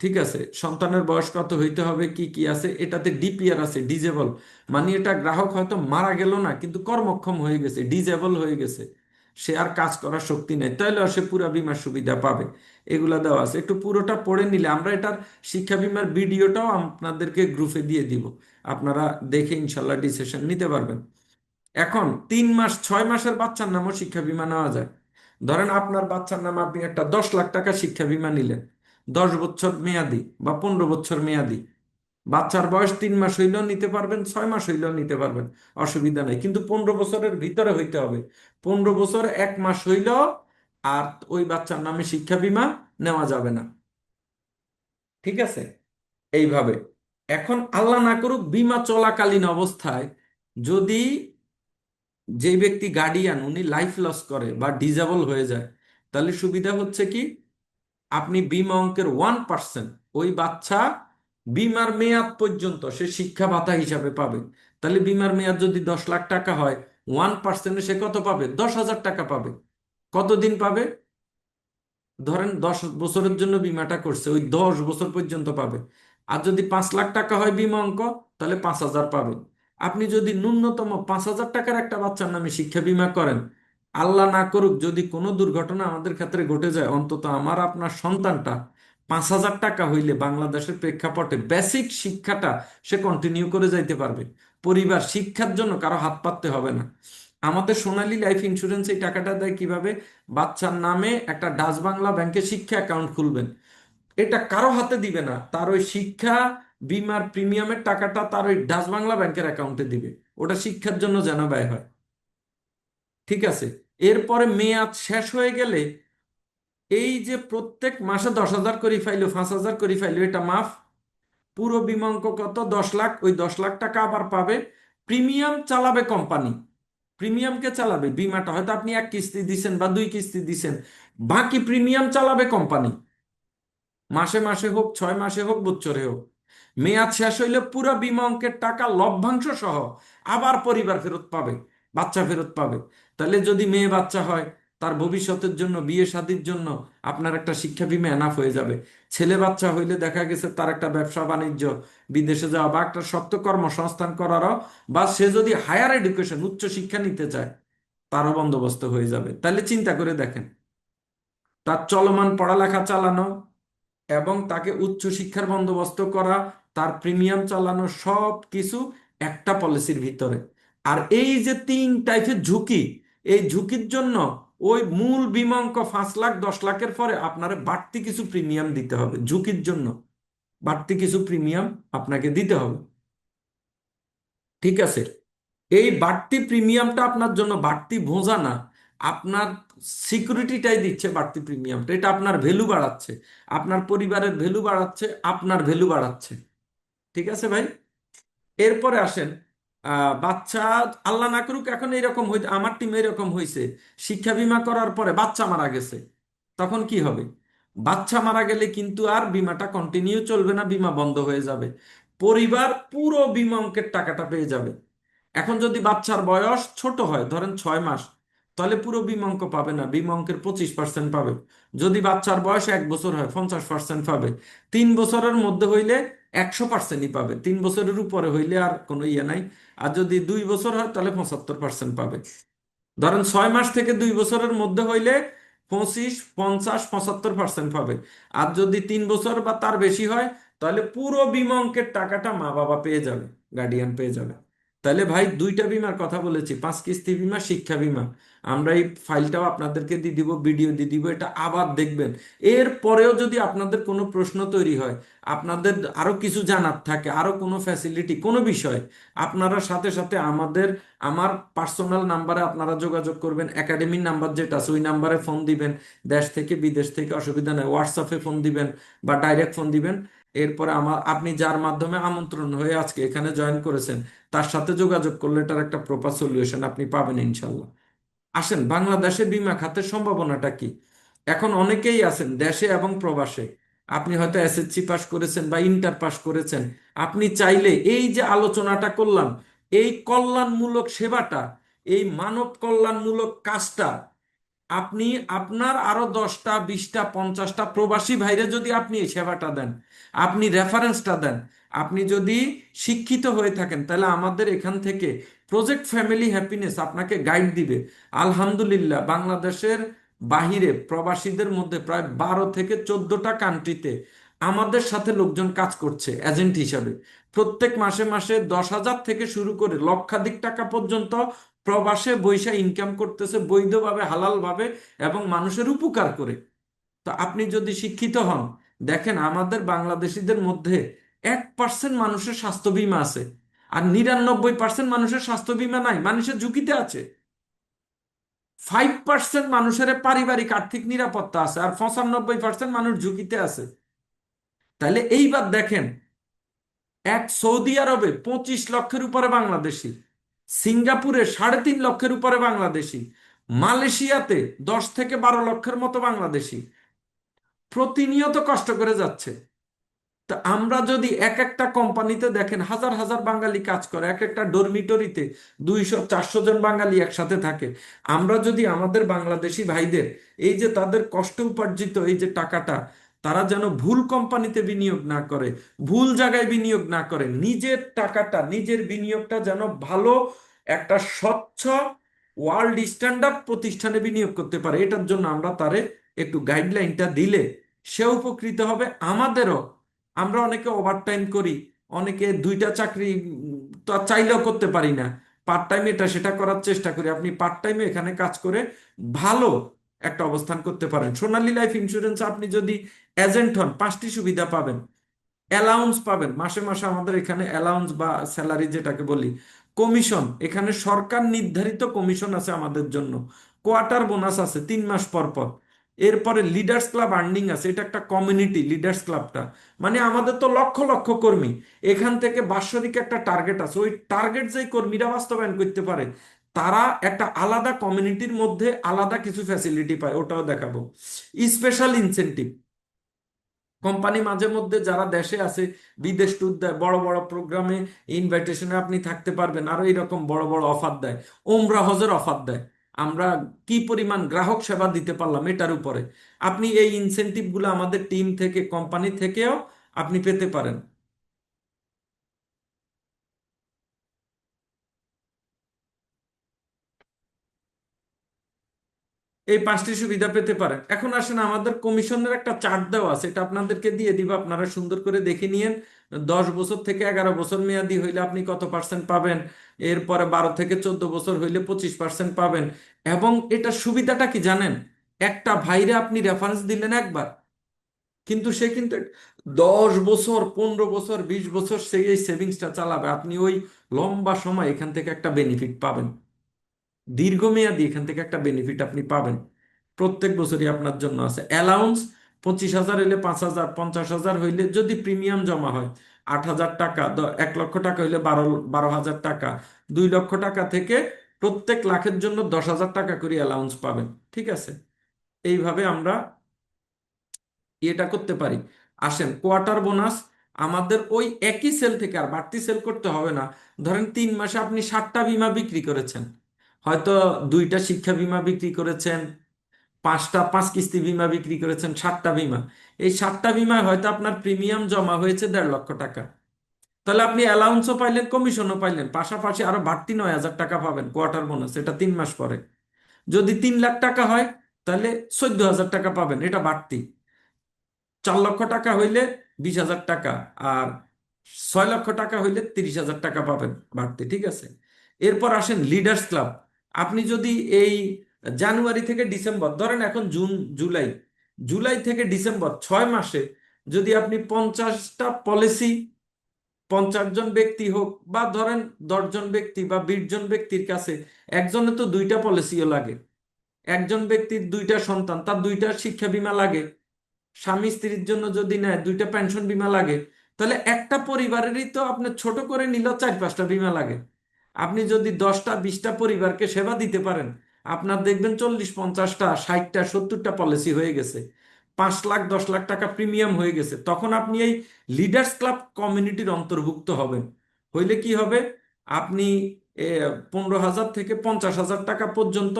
ঠিক আছে, সন্তানের বয়স কত হইতে হবে, কি কি আছে এটাতে, ডিপিআর আছে, ডিজেবল, মানে এটা গ্রাহক হয়তো মারা গেল না কিন্তু কর্মক্ষম হয়ে গেছে, ডিজেবল হয়ে গেছে, সে আর কাজ করার শক্তি নেই, তাহলে সে পুরা বীমার সুবিধা পাবে। এগুলা দেওয়া আছে, একটু পুরোটা পড়ে নিলে, আমরা এটার শিক্ষা বীমার ভিডিওটাও আপনাদেরকে গ্রুপে দিয়ে দিব, আপনারা দেখে ইনশাল্লাহ ডিসিশন নিতে পারবেন। এখন 3 মাস 6 মাসের বাচ্চার নামও শিক্ষা বীমা নেওয়া যায়। ধরেন আপনার বাচ্চার নামে আপনি একটা 10 লাখ টাকা শিক্ষা বীমা নিলেন, 10 বছর মেয়াদি বা 15 বছর মেয়াদি। বাচ্চার বয়স 3 মাস হইলেও নিতে পারবেন, 6 মাস হইলেও নিতে পারবেন, অসুবিধা নেই, কিন্তু 15 বছরের ভিতরে হইতে হবে। 15 বছর 1 মাস হইলেও আর ওই বাচ্চার নামে শিক্ষা বীমা নেওয়া যাবে না। ঠিক আছে, এইভাবে। এখন আল্লাহ না করুক বীমা চলাকালীন অবস্থায় যদি যে ব্যক্তি গার্ডিয়ান উনি লাইফ লস করে বা ডিজেবল হয়ে যায়, তাহলে সুবিধা হচ্ছে কি, আপনি বিমা অঙ্কের 1% ওই বাচ্চা বিমার মেয়াদ পর্যন্ত সে শিক্ষা ভাতা হিসাবে পাবে। তাহলে বিমার মেয়াদ যদি 10 লাখ টাকা হয়, 1%-এ সে কত পাবে? 10,000 টাকা পাবে। কতদিন পাবে? ধরেন 10 বছরের জন্য বিমাটা করছে, ওই 10 বছর পর্যন্ত পাবে। আর যদি 5 লাখ টাকা হয় বিমা অঙ্ক, তাহলে 5,000 পাবে। আপনি যদি ন্যূনতম 5,000 টাকার একটা বাচ্চার নামে শিক্ষা বীমা করেন, আল্লাহ না করুক যদি কোনো দুর্ঘটনা আমাদের ক্ষেত্রে ঘটে যায়, অন্তত আমার আপনার সন্তানটা 5,000 টাকা হইলে বাংলাদেশের প্রেক্ষাপটে বেসিক শিক্ষাটা সে কন্টিনিউ করে যাইতে পারবে। পরিবার শিক্ষার জন্য কারো হাত পাততে হবে না। আমাদের সোনালী লাইফ ইন্স্যুরেন্স এই টাকাটা দেয় কিভাবে? বাচ্চার নামে একটা ডাচ বাংলা ব্যাংকে শিক্ষা অ্যাকাউন্ট খুলবেন, এটা কারো হাতে দিবে না, তার ওই শিক্ষা বীমার প্রিমিয়ামের টাকাটা তার ওই ডাচ বাংলা ব্যাংকের অ্যাকাউন্টে দিবে, ওটা শিক্ষার জন্য যেন ব্যয় হয়। ঠিক আছে, এরপরে মেয়াদ শেষ হয়ে গেলে এই যে প্রত্যেক মাসে 10,000 করে ফাইলো, 5,000 করে ফাইলো, এটা মাফ। পুরো বীমা অঙ্ক কত? 10 লাখ, ওই 10 লাখ টাকা আবার পাবে। প্রিমিয়াম চালাবে কোম্পানি, প্রিমিয়ামকে চালাবে বিমাটা, হয়তো আপনি এক কিস্তি দিছেন বা দুই কিস্তি দিছেন, বাকি প্রিমিয়াম চালাবে কোম্পানি, মাসে মাসে হোক, 6 মাসে হোক, বছরে হোক। মেয়াদ শেষ হইলে পুরো বিমা অঙ্কের টাকা লভ্যাংশ সহ আবার পরিবার ফেরত পাবে, বাচ্চা ফেরত পাবে। তাহলে যদি মেয়ে বাচ্চা হয়, তার ভবিষ্যতের জন্য, বিয়ে শাদীর জন্য আপনার একটা শিক্ষা বিমা এনাফ হয়ে যাবে। ছেলে বাচ্চা হইলে দেখা গেছে তার একটা ব্যবসা বাণিজ্য, বিদেশে যাওয়া বা একটা শক্ত কর্মসংস্থান করারও, বা সে যদি হায়ার এডুকেশন, উচ্চ শিক্ষা নিতে চায়, তারও বন্দোবস্ত হয়ে যাবে। তাহলে চিন্তা করে দেখেন, তার চলমান পড়ালেখা চালানো এবং তাকে উচ্চশিক্ষার বন্দোবস্ত করা, তার প্রিমিয়াম চালানো, সব কিছু একটা পলিসির ভিতরে। আর এই যে 3 টাইপের ঝুঁকি, এই ঝুঁকির জন্য ওই মূল বীমা অঙ্ক 5 লাখ 10 লাখের পরে আপনার বাড়তি কিছু প্রিমিয়াম দিতে হবে, ঝুঁকির জন্য বাড়তি কিছু প্রিমিয়াম আপনাকে দিতে হবে। ঠিক আছে? এই বাড়তি প্রিমিয়ামটা আপনার জন্য বাড়তি বোঝা না, আপনার সিকিউরিটিটাই দিচ্ছে বাড়তি প্রিমিয়ামটা। এটা আপনার ভ্যালু বাড়াচ্ছে, আপনার পরিবারের ভ্যালু বাড়াচ্ছে, আপনার ভ্যালু বাড়াচ্ছে। ঠিক আছে ভাই? এরপরে আসেন, বাচ্চা, আল্লাহ না করুক এখন এরকম হইতে, আমার টিমে এরকম হয়েছে, শিক্ষা বীমা করার পরে বাচ্চা মারা গেছে, তখন কি হবে? বাচ্চা মারা গেলে কিন্তু আর বীমাটা কন্টিনিউ চলবে না, বীমা বন্ধ হয়ে যাবে। পরিবার পুরো বীমা অঙ্কের টাকাটা পেয়ে যাবে। এখন যদি বাচ্চার বয়স ছোট হয়, ধরেন 6 মাস, তাহলে পুরো বীমা অঙ্ক পাবে না, বীমা অঙ্কের 25% পাবে। যদি বাচ্চার বয়স 1 বছর হয়, 50% পাবে। 3 বছরের মধ্যে হইলে 100%ই পাবে, 3 বছরের উপরে হইলে আর কোনো ইয়ে নাই। আর যদি 2 বছর হয় তাহলে 75% পাবে। ধরেন 6 মাস থেকে 2 বছরের মধ্যে হইলে 25, 50, 75% পাবে। আর যদি 3 বছর বা তার বেশি হয়, তাহলে পুরো বীমা অঙ্কের টাকাটা মা বাবা পেয়ে যাবে, গার্ডিয়ান পেয়ে যাবে। তাহলে ভাই, 2টা বীমার কথা বলেছি, 5 কিস্তি বীমা, শিক্ষা বীমা। আমরা এই ফাইলটাও আপনাদেরকে দিয়ে দিব, ভিডিও দিয়ে দিব, এটা আবার দেখবেন। এর পরেও যদি আপনাদের কোনো প্রশ্ন তৈরি হয়, আপনাদের আরো কিছু জানার থাকে, আরো কোনো ফ্যাসিলিটি, কোনো বিষয়, আপনারা সাথে সাথে আমার পার্সোনাল নাম্বারে আপনারা যোগাযোগ করবেন। একাডেমির নাম্বার যেটা আছে ওই নাম্বারে ফোন দিবেন। দেশ থেকে বিদেশ থেকে অসুবিধা নেই, হোয়াটসঅ্যাপে ফোন দিবেন বা ডাইরেক্ট ফোন দিবেন। এরপরে আপনি যার মাধ্যমে আমন্ত্রণ হয়ে আজকে এখানে জয়েন করেছেন, তার সাথে যোগাযোগ করলে এটার একটা প্রপার সলিউশন আপনি পাবেন ইনশাল্লাহ। আসেন, বাংলাদেশে বীমা খাতের সম্ভাবনাটা কি? এখন অনেকেই আছেন দেশে এবং প্রবাসে, আপনি হয়তো এসএসসি পাস করেছেন বা ইন্টার পাস করেছেন, আপনি চাইলে এই যে আলোচনাটা করলাম, এই কল্যাণমূলক সেবাটা, এই মানব কল্যাণমূলক কাজটা, আপনি আপনার আরো 10টা 20টা 50টা প্রবাসী ভাইরে যদি আপনি এই সেবাটা দেন, আপনি রেফারেন্সটা দেন, আপনি যদি শিক্ষিত হয়ে থাকেন, তাহলে আমাদের এখান থেকে প্রজেক্ট ফ্যামিলি হ্যাপিনেস আপনাকে গাইড দিবে। আলহামদুলিল্লাহ, বাংলাদেশের বাহিরে প্রবাসীদের মধ্যে প্রায় 12 থেকে 14টা কান্ট্রিতে আমাদের সাথে লোকজন কাজ করছে এজেন্ট হিসাবে। প্রত্যেক মাসে মাসে 10,000 থেকে শুরু করে লক্ষাধিক টাকা পর্যন্ত প্রবাসে বৈশা ইনকাম করতেছে, বৈধভাবে, হালালভাবে, এবং মানুষের উপকার করে। তো আপনি যদি শিক্ষিত হন, দেখেন আমাদের বাংলাদেশিদের মধ্যে 1% মানুষের স্বাস্থ্য বীমা আছে, আর 99% মানুষের স্বাস্থ্য বীমা নাই, মানুষের ঝুঁকিতে আছে। 5% মানুষের পারিবারিক আর্থিক নিরাপত্তা আছে, আর 95% মানুষ ঝুঁকিতে আছে। তাহলে এইবার দেখেন, এক সৌদি আরবে 25 লক্ষের উপরে বাংলাদেশি, সিঙ্গাপুরে 3.5 লক্ষের উপরে বাংলাদেশি, মালয়েশিয়াতে 10 থেকে 12 লক্ষের মতো বাংলাদেশি প্রতিনিয়ত কষ্ট করে যাচ্ছে। তা আমরা যদি এক একটা কোম্পানিতে দেখেন হাজার হাজার বাঙালি কাজ করে, এক একটা ডরমিটরিতে 200 400 জন বাঙালি একসাথে থাকে। আমরা যদি আমাদের বাংলাদেশি ভাইদের এই যে তাদের কষ্ট উপার্জিত এই যে টাকাটা, তারা যেন ভুল কোম্পানিতে বিনিয়োগ না করে, ভুল জায়গায় বিনিয়োগ না করে, নিজের টাকাটা, নিজের বিনিয়োগটা যেন ভালো একটা স্বচ্ছ ওয়ার্ল্ড স্ট্যান্ডার্ড প্রতিষ্ঠানে বিনিয়োগ করতে পারে, এটার জন্য আমরা তারে একটু গাইডলাইনটা দিলে সে উপকৃত হবে, আমাদেরও। আমরা অনেকে ওভারটাইম করি, অনেকে 2টা চাকরি তো আর চাইলেও করতে পারি না, পার্ট টাইম এটা সেটা করার চেষ্টা করি। আপনি পার্ট টাইমে এখানে কাজ করে ভালো একটা অবস্থান করতে পারেন। সোনালী লাইফ ইন্স্যুরেন্স আপনি যদি এজেন্ট হন, 5টি সুবিধা পাবেন। অ্যালাউন্স পাবেন মাসে মাসে, আমাদের এখানে অ্যালাউন্স বা স্যালারি যেটাকে বলি, কমিশন, এখানে সরকার নির্ধারিত কমিশন আছে আমাদের জন্য, কোয়ার্টার বোনাস আছে 3 মাস পর পর। এরপরে লিডার্স ক্লাব আর্নিং আছে, এটা একটা কমিউনিটি লিডার্স ক্লাবটা, মানে আমাদের তো লক্ষ লক্ষ কর্মী, এখান থেকে বাৎসরিক একটা টার্গেট আছে, ওই টার্গেট যেই কর্মীরা বাস্তবায়ন করতে পারে তারা একটা আলাদা কমিউনিটির মধ্যে আলাদা কিছু ফ্যাসিলিটি পায়, ওটাও দেখাবো। স্পেশাল ইনসেনটিভ, কোম্পানি মাঝে মধ্যে যারা দেশে আছে বিদেশ ট্যুর দেয়, বড় বড় প্রোগ্রামে ইনভাইটেশনে আপনি থাকতে পারবেন, আরো এরকম বড় বড় অফার দেয়, ওমরা হজের অফার দেয়। আমরা কি পরিমাণ গ্রাহক সেবা দিতে পারলাম এটার উপরে আপনি এই ইনসেনটিভ গুলো আমাদের টিম থেকে, কোম্পানি থেকেও আপনি পেতে পারেন। এই 5টি সুবিধা পেতে পারেন। এখন আসেন, আমাদের কমিশনের একটা চার্ট দেওয়া আছে, এটা আপনাদেরকে দিয়ে দিব, আপনারা সুন্দর করে দেখে নিয়েন। 10 বছর থেকে 11 বছর মেয়াদি হইলে আপনি কত পার্সেন্ট পাবেন, এরপরে 12 থেকে 14 বছর হইলে 25% পাবেন। এবং এটা সুবিধাটা কি জানেন, একটা ভাইরে আপনি রেফারেন্স দিলেন একবার, কিন্তু সে কিন্তু 10 বছর, 15 বছর, 20 বছর সে এই সেভিংসটা চালাবে, আপনি ওই লম্বা সময় এখান থেকে একটা বেনিফিট পাবেন, দীর্ঘমেয়াদী এখান থেকে একটা বেনিফিট আপনি পাবেন। প্রত্যেক বছরই আপনার জন্য আছে অ্যালাউন্স। 25,000 হইলে 5,000, 50,000 হইলে যদি প্রিমিয়াম জমা হয় 8,000 টাকা, 1 লক্ষ টাকা হইলে 12,000 টাকা, 2 লক্ষ টাকা থেকে প্রত্যেক লাখের জন্য 10,000 টাকা করে অ্যালাউন্স পাবেন। ঠিক আছে, এইভাবে আমরা এটা করতে পারি। আসেন, কোয়ার্টার বোনাস, আমাদের ওই একই সেল থেকে আর বাড়তি সেল করতে হবে না। ধরেন 3 মাসে আপনি 7টা বীমা বিক্রি করেছেন, হয়তো 2টা শিক্ষা বীমা বিক্রি করেছেন, 5 কিস্তি বীমা বিক্রি করেছেন, 7টা বীমা। এই 7টা বীমায় হয়তো আপনার প্রিমিয়াম জমা হয়েছে 1.5 লক্ষ টাকা। তাহলে আপনি অ্যালাউন্সও পাইলেন, কমিশনও পাইলেন, পাশাপাশি আরো বাড়তি 9,000 টাকা পাবেন কোয়ার্টার বোনাস, এটা 3 মাস পরে। যদি 3 লাখ টাকা হয় তাহলে 14,000 টাকা পাবেন, এটা বাড়তি। 4 লক্ষ টাকা হইলে 20,000 টাকা, আর 6 লক্ষ টাকা হইলে 30,000 টাকা পাবেন বাড়তি। ঠিক আছে, এরপর আসেন লিডার্স ক্লাব। আপনি যদি এই জানুয়ারি থেকে ডিসেম্বর, ধরেন এখন জুন, জুলাই, জুলাই থেকে ডিসেম্বর 6 মাসে যদি আপনি 50টা পলিসি, 50 জন ব্যক্তি হোক বা ধরেন 10 জন ব্যক্তি বা 20 জন ব্যক্তির কাছে, একজনে তো 2টা পলিসিও লাগে, একজন ব্যক্তির 2টা সন্তান, তার 2টা শিক্ষা বীমা লাগে, স্বামী স্ত্রীর জন্য যদি নেয় 2টা পেনশন বীমা লাগে, তাহলে একটা পরিবারেরই তো আপনার ছোট করে নিল 4-5টা বীমা লাগে। আপনি যদি 10টা 20টা পরিবারকে সেবা দিতে পারেন, আপনার দেখবেন 40-50টা 60টা 70টা পলিসি হয়ে গেছে, 5 লাখ 10 লাখ টাকা প্রিমিয়াম হয়ে গেছে, তখন আপনি এই লিডার্স ক্লাব কমিউনিটির অন্তর্ভুক্ত হবেন। হইলে কি হবে, আপনি 15,000 থেকে 50,000 টাকা পর্যন্ত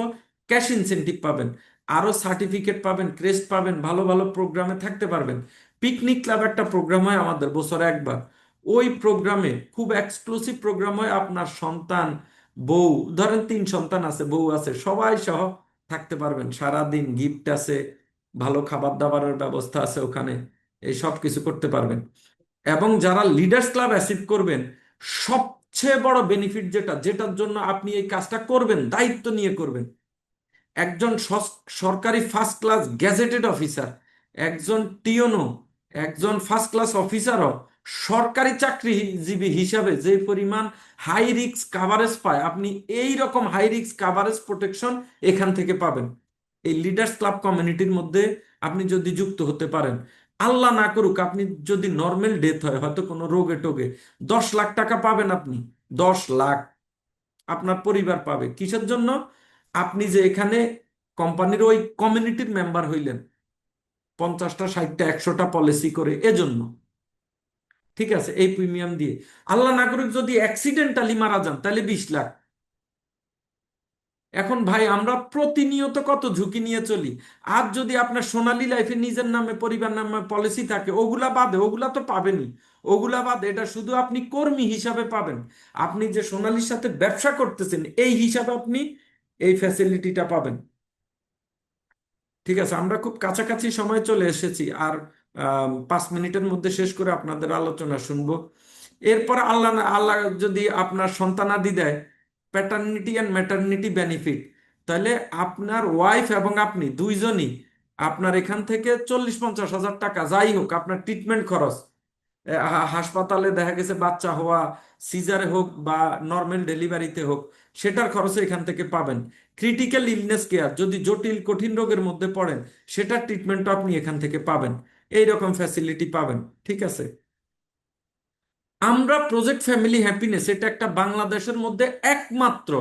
ক্যাশ ইনসেনটিভ পাবেন, আরো সার্টিফিকেট পাবেন, ক্রেস্ট পাবেন, ভালো ভালো প্রোগ্রামে থাকতে পারবেন। পিকনিক ক্লাব একটা প্রোগ্রাম হয় আমাদের বছরে একবার, ওই প্রোগ্রামে খুব এক্সক্লুসিভ প্রোগ্রাম হয়, আপনার সন্তান, বউ, ধরেন 3 সন্তান আছে, বউ আছে, সবাই সহ থাকতে পারবেন, সারা দিন গিফট আছে, ভালো খাবার দাবারের ব্যবস্থা আছে ওখানে, এই সব কিছু করতে পারবেন। এবং যারা লিডার্স ক্লাব অ্যাচিভ করবেন, সবচেয়ে বড় বেনিফিট যেটা, যেটার জন্য আপনি এই কাজটা করবেন, দায়িত্ব নিয়ে করবেন, একজন সরকারি ফার্স্ট ক্লাস গ্যাজেটেড অফিসার, একজন টিওনো, একজন ফার্স্ট ক্লাস অফিসারও সরকারি চাকরিজীবী হিসাবে যে পরিমাণ হাই রিস্ক কাভারেজ পায়, আপনি এই রকম হাই রিস্ক কাভারেজ প্রোটেকশন এখান থেকে পাবেন এই লিডার্স ক্লাব কমিউনিটির মধ্যে। আপনি যদি যুক্ত হতে পারেন, আল্লাহ না করুক আপনি যদি নর্মাল ডেথ হয়, হয়তো কোনো রোগে টোগে, 10 লাখ টাকা পাবেন আপনি, 10 লাখ আপনার পরিবার পাবে। কিসের জন্য, আপনি যে এখানে কোম্পানির ওই কমিউনিটির মেম্বার হইলেন, 50টা 60টা 100টা পলিসি করে, এজন্য। ঠিক আছে, এই প্রিমিয়াম দিয়ে আল্লাহ না করুক যদি অ্যাক্সিডেন্টালি মারা যান তাহলে 20 লাখ। এখন ভাই আমরা প্রতিনিয়ত কত ঝুঁকি নিয়ে চলি, আর যদি আপনার সোনালী লাইফে নিজের নামে পরিবার নামে পলিসি থাকে, ওগুলা বাদে, ওগুলা তো পাবেনই, ওগুলা বাদে এটা শুধু আপনি কর্মী হিসাবে পাবেন, আপনি যে সোনালীর সাথে ব্যবসা করতেছেন এই হিসাবে আপনি এই ফ্যাসিলিটিটা পাবেন। ঠিক আছে, আমরা খুব কাছাকাছি সময় চলে এসেছি, আর 5 মিনিটের মধ্যে শেষ করে আপনাদের আলোচনা শুনবো। এরপর আল্লাহ আল্লাহ যদি আপনার সন্তানাদি দেয়, প্যাটার্নিটি অ্যান্ড ম্যাটারনিটি বেনিফিট, তাহলে আপনার ওয়াইফ এবং আপনি দুইজনই আপনার এখান থেকে 40-50 হাজার টাকা যাই হোক আপনার ট্রিটমেন্ট খরচ, হাসপাতালে দেখা গেছে বাচ্চা হওয়া, সিজারে হোক বা নর্মাল ডেলিভারিতে হোক, সেটার খরচও এখান থেকে পাবেন। ক্রিটিক্যাল ইলনেস কেয়ার, যদি জটিল কঠিন রোগের মধ্যে পড়েন, সেটার ট্রিটমেন্টও আপনি এখান থেকে পাবেন, এই রকম ফ্যাসিলিটি পাবেন। ঠিক আছে, আমরা প্রজেক্ট ফ্যামিলি হ্যাপিনেস, এটা একটা বাংলাদেশের মধ্যে একমাত্র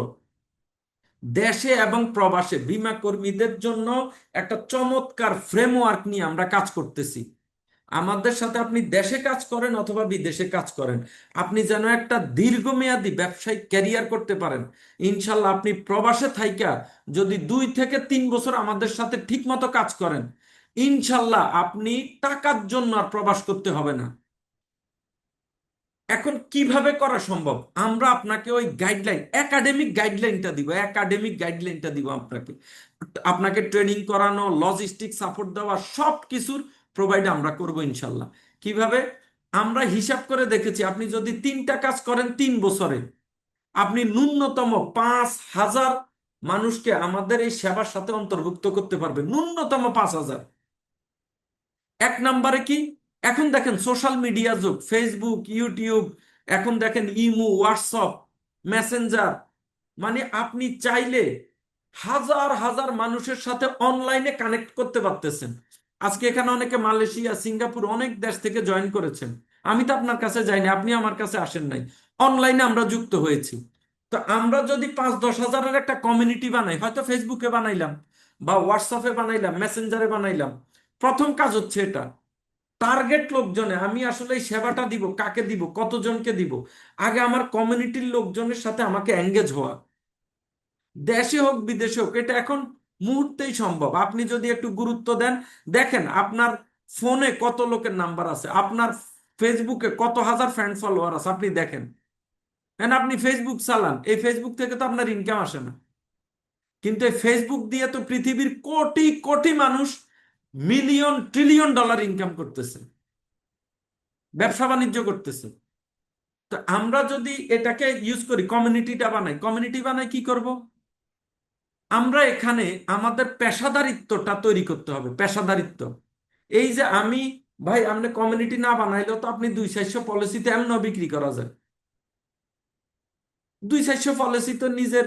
দেশে এবং প্রবাসে বীমা কর্মীদের জন্য একটা চমৎকার ফ্রেমওয়ার্ক নিয়ে আমরা কাজ করতেছি। আমাদের সাথে আপনি দেশে কাজ করেন অথবা বিদেশে কাজ করেন, আপনি যেন একটা দীর্ঘমেয়াদী ব্যবসায়িক ক্যারিয়ার করতে পারেন। ইনশাল্লাহ আপনি প্রবাসে থাইকা যদি 2 থেকে 3 বছর আমাদের সাথে ঠিক মতো কাজ করেন, ইনশাল্লাহ আপনি টাকার জন্য আর প্রবাস করতে হবে না। এখন কিভাবে করা সম্ভব, আমরা আপনাকে ওই গাইডলাইন, একাডেমিক গাইডলাইনটা দিব আপনাকে। আপনাকে ট্রেনিং করানো, লজিস্টিক সাপোর্ট দেওয়া, সব কিছুর প্রোভাইড আমরা করব ইনশাল্লাহ। কিভাবে, আমরা হিসাব করে দেখেছি আপনি যদি 3টা কাজ করেন 3 বছরে, আপনি ন্যূনতম 5,000 মানুষকে আমাদের এই সেবার সাথে অন্তর্ভুক্ত করতে পারবেন, ন্যূনতম 5,000। এক নম্বরে কি, এখন দেখেন সোশ্যাল মিডিয়া যুগ, ফেসবুক, ইউটিউব, এখন দেখেন ইমো, হোয়াটসঅ্যাপ, মেসেঞ্জার, মানে আপনি চাইলে হাজার হাজার মানুষের সাথে অনলাইনে কানেক্ট করতে পারতেছেন। আজকে এখানে অনেকে মালয়েশিয়া, সিঙ্গাপুর, অনেক দেশ থেকে জয়েন করেছেন। আমি তো আপনার কাছে যাইনি, আপনি আমার কাছে আসেন নাই, অনলাইনে আমরা যুক্ত হয়েছি। তো আমরা যদি 5-10 হাজারের একটা কমিউনিটি বানাই, হয়তো ফেসবুকে বানাইলাম বা হোয়াটসঅ্যাপে বানাইলাম, মেসেঞ্জারে বানাইলাম, প্রথম কাজ হচ্ছে এটা, টার্গেট লোকজনে আমি আসলে এই সেবাটা দিব, কাকে দিব, কতজনকে দিব, আগে আমার কমিউনিটির লোকজনের সাথে আমাকে এঙ্গেজ হওয়া। দেশে হোক বিদেশে হোক, এটা এখন মুহূর্তেই সম্ভব, আপনি যদি একটু গুরুত্ব দেন। দেখেন আপনার ফোনে কত লোকের নাম্বার আছে, আপনার ফেসবুকে কত হাজার ফ্রেন্ড ফলোয়ার আছে, আপনি দেখেন। আপনি ফেসবুক চালান, এই ফেসবুক থেকে তো আপনার ইনকাম আসে না, কিন্তু এই ফেসবুক দিয়ে তো পৃথিবীর কোটি কোটি মানুষ মিলিয়ন ট্রিলিয়ন ডলার ইনকাম করতেছে, ব্যবসা বাণিজ্য করতেছে। তো আমরা যদি এটাকে ইউজ করি, কমিউনিটিটা বানাই, কমিউনিটি বানাই কি করব, আমরা এখানে আমাদের পেশাদারিত্বটা তৈরি করতে হবে, পেশাদারিত্ব। এই যে আমি, ভাই আপনি কমিউনিটি না বানাইলেও তো আপনি 200-400 পলিসিতে এমন বিক্রি করা যায়, 200-400 পলিসি তো নিজের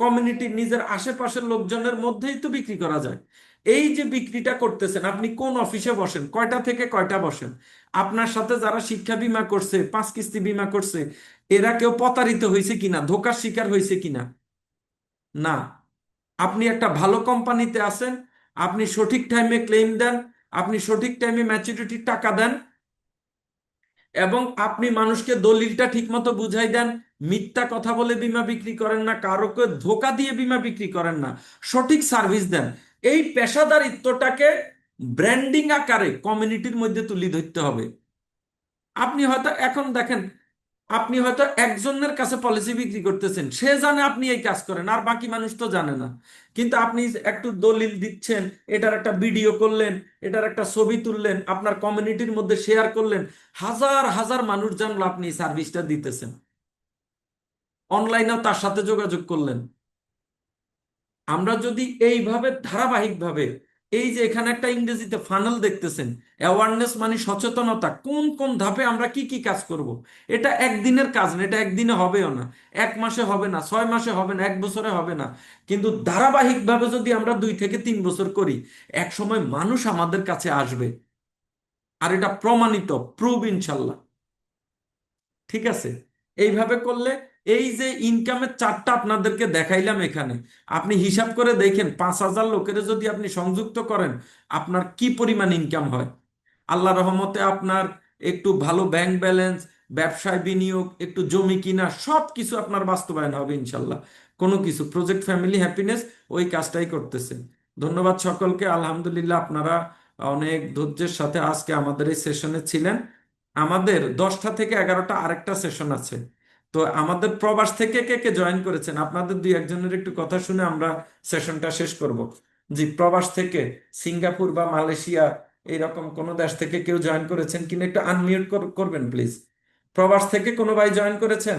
কমিউনিটি, নিজের আশেপাশের লোকজনের মধ্যেই তো বিক্রি করা যায়। এই যে বিক্রিটা করতেছেন, আপনি কোন অফিসে বসেন, কয়টা থেকে কয়টা বসেন, আপনার সাথে যারা শিক্ষা বীমা করছে, 5 কিস্তি বীমা করছে, এরা কেউ প্রতারিত হয়েছে কিনা, ধোঁকার শিকার হয়েছে কিনা, না। আপনি একটা ভালো কোম্পানিতে আছেন, আপনি সঠিক টাইমে ক্লেম দেন, আপনি সঠিক টাইমে ম্যাচুরিটির টাকা দেন, এবং আপনি মানুষকে দলিলটা ঠিকমতো বুঝাই দেন, মিথ্যা কথা বলে বীমা বিক্রি করেন না, কারোকে ধোঁকা দিয়ে বীমা বিক্রি করেন না, সঠিক সার্ভিস দেন। এই পেশাদারিত্বটাকে ব্র্যান্ডিং আকারে কমিউনিটির মধ্যে তুলে ধরতে হবে। আপনি হয়তো এখন দেখেন, আপনি হয়তো একজনের কাছে পলিসি বিক্রি করতেছেন, সে জানে আপনি এই কাজ করেন, আর বাকি মানুষ তো জানে না। কিন্তু আপনি একটু দলিল দিচ্ছেন, এটার একটা ভিডিও করলেন, এটার একটা ছবি তুললেন, আপনার কমিউনিটির মধ্যে শেয়ার করলেন, হাজার হাজার মানুষ জানলো আপনি এই সার্ভিসটা দিতেছেন, অনলাইনেও তার সাথে যোগাযোগ করলেন। আমরা যদি এইভাবে ধারাবাহিকভাবে, এই যে এখানে একটা ইংরেজিতে ফানেল দেখতেছেন, অ্যাওয়ারনেস মানে সচেতনতা, কোন কোন ধাপে আমরা কি কি কাজ করব, এটা একদিনের কাজ না, এটা একদিনে হবেও না, 1 মাসে হবে না, 6 মাসে হবে না, 1 বছরে হবে না। কিন্তু ধারাবাহিকভাবে যদি আমরা 2 থেকে 3 বছর করি, এক সময় মানুষ আমাদের কাছে আসবে, আর এটা প্রমাণিত, প্রুভ ইনশাল্লাহ। ঠিক আছে, এইভাবে করলে, এই যে ইনকামের চার্টটা আপনাদেরকে দেখাইলাম এখানে, আপনি হিসাব করে দেখেন 5,000 লোকের যদি আপনি সংযুক্ত করেন, আপনার কি পরিমাণ ইনকাম হয়। আল্লাহ রহমতে আপনার একটু ভালো ব্যাংক ব্যালেন্স, ব্যবসায় বিনিয়োগ, একটু জমি কিনা, সব কিছু আপনার বাস্তবায়ন হবে ইনশাল্লাহ। কোনো কিছু প্রজেক্ট ফ্যামিলি হ্যাপিনেস ওই কাজটাই করতেছে। ধন্যবাদ সকলকে, আলহামদুলিল্লাহ আপনারা অনেক ধৈর্যের সাথে আজকে আমাদের এই সেশনে ছিলেন। আমাদের 10টা থেকে 11টা আরেকটা সেশন আছে। তো আমাদের প্রবাস থেকে কে কে জয়েন করেছেন, আপনাদের 2-1 জনের একটু কথা শুনে আমরা সেশনটা শেষ করব। জি, প্রবাস থেকে সিঙ্গাপুর বা মালয়েশিয়া এইরকম কোন দেশ থেকে কেউ জয়েন করেছেন কিনা একটু আনমিউট করবেন প্লিজ। প্রবাস থেকে কোনো ভাই জয়েন করেছেন?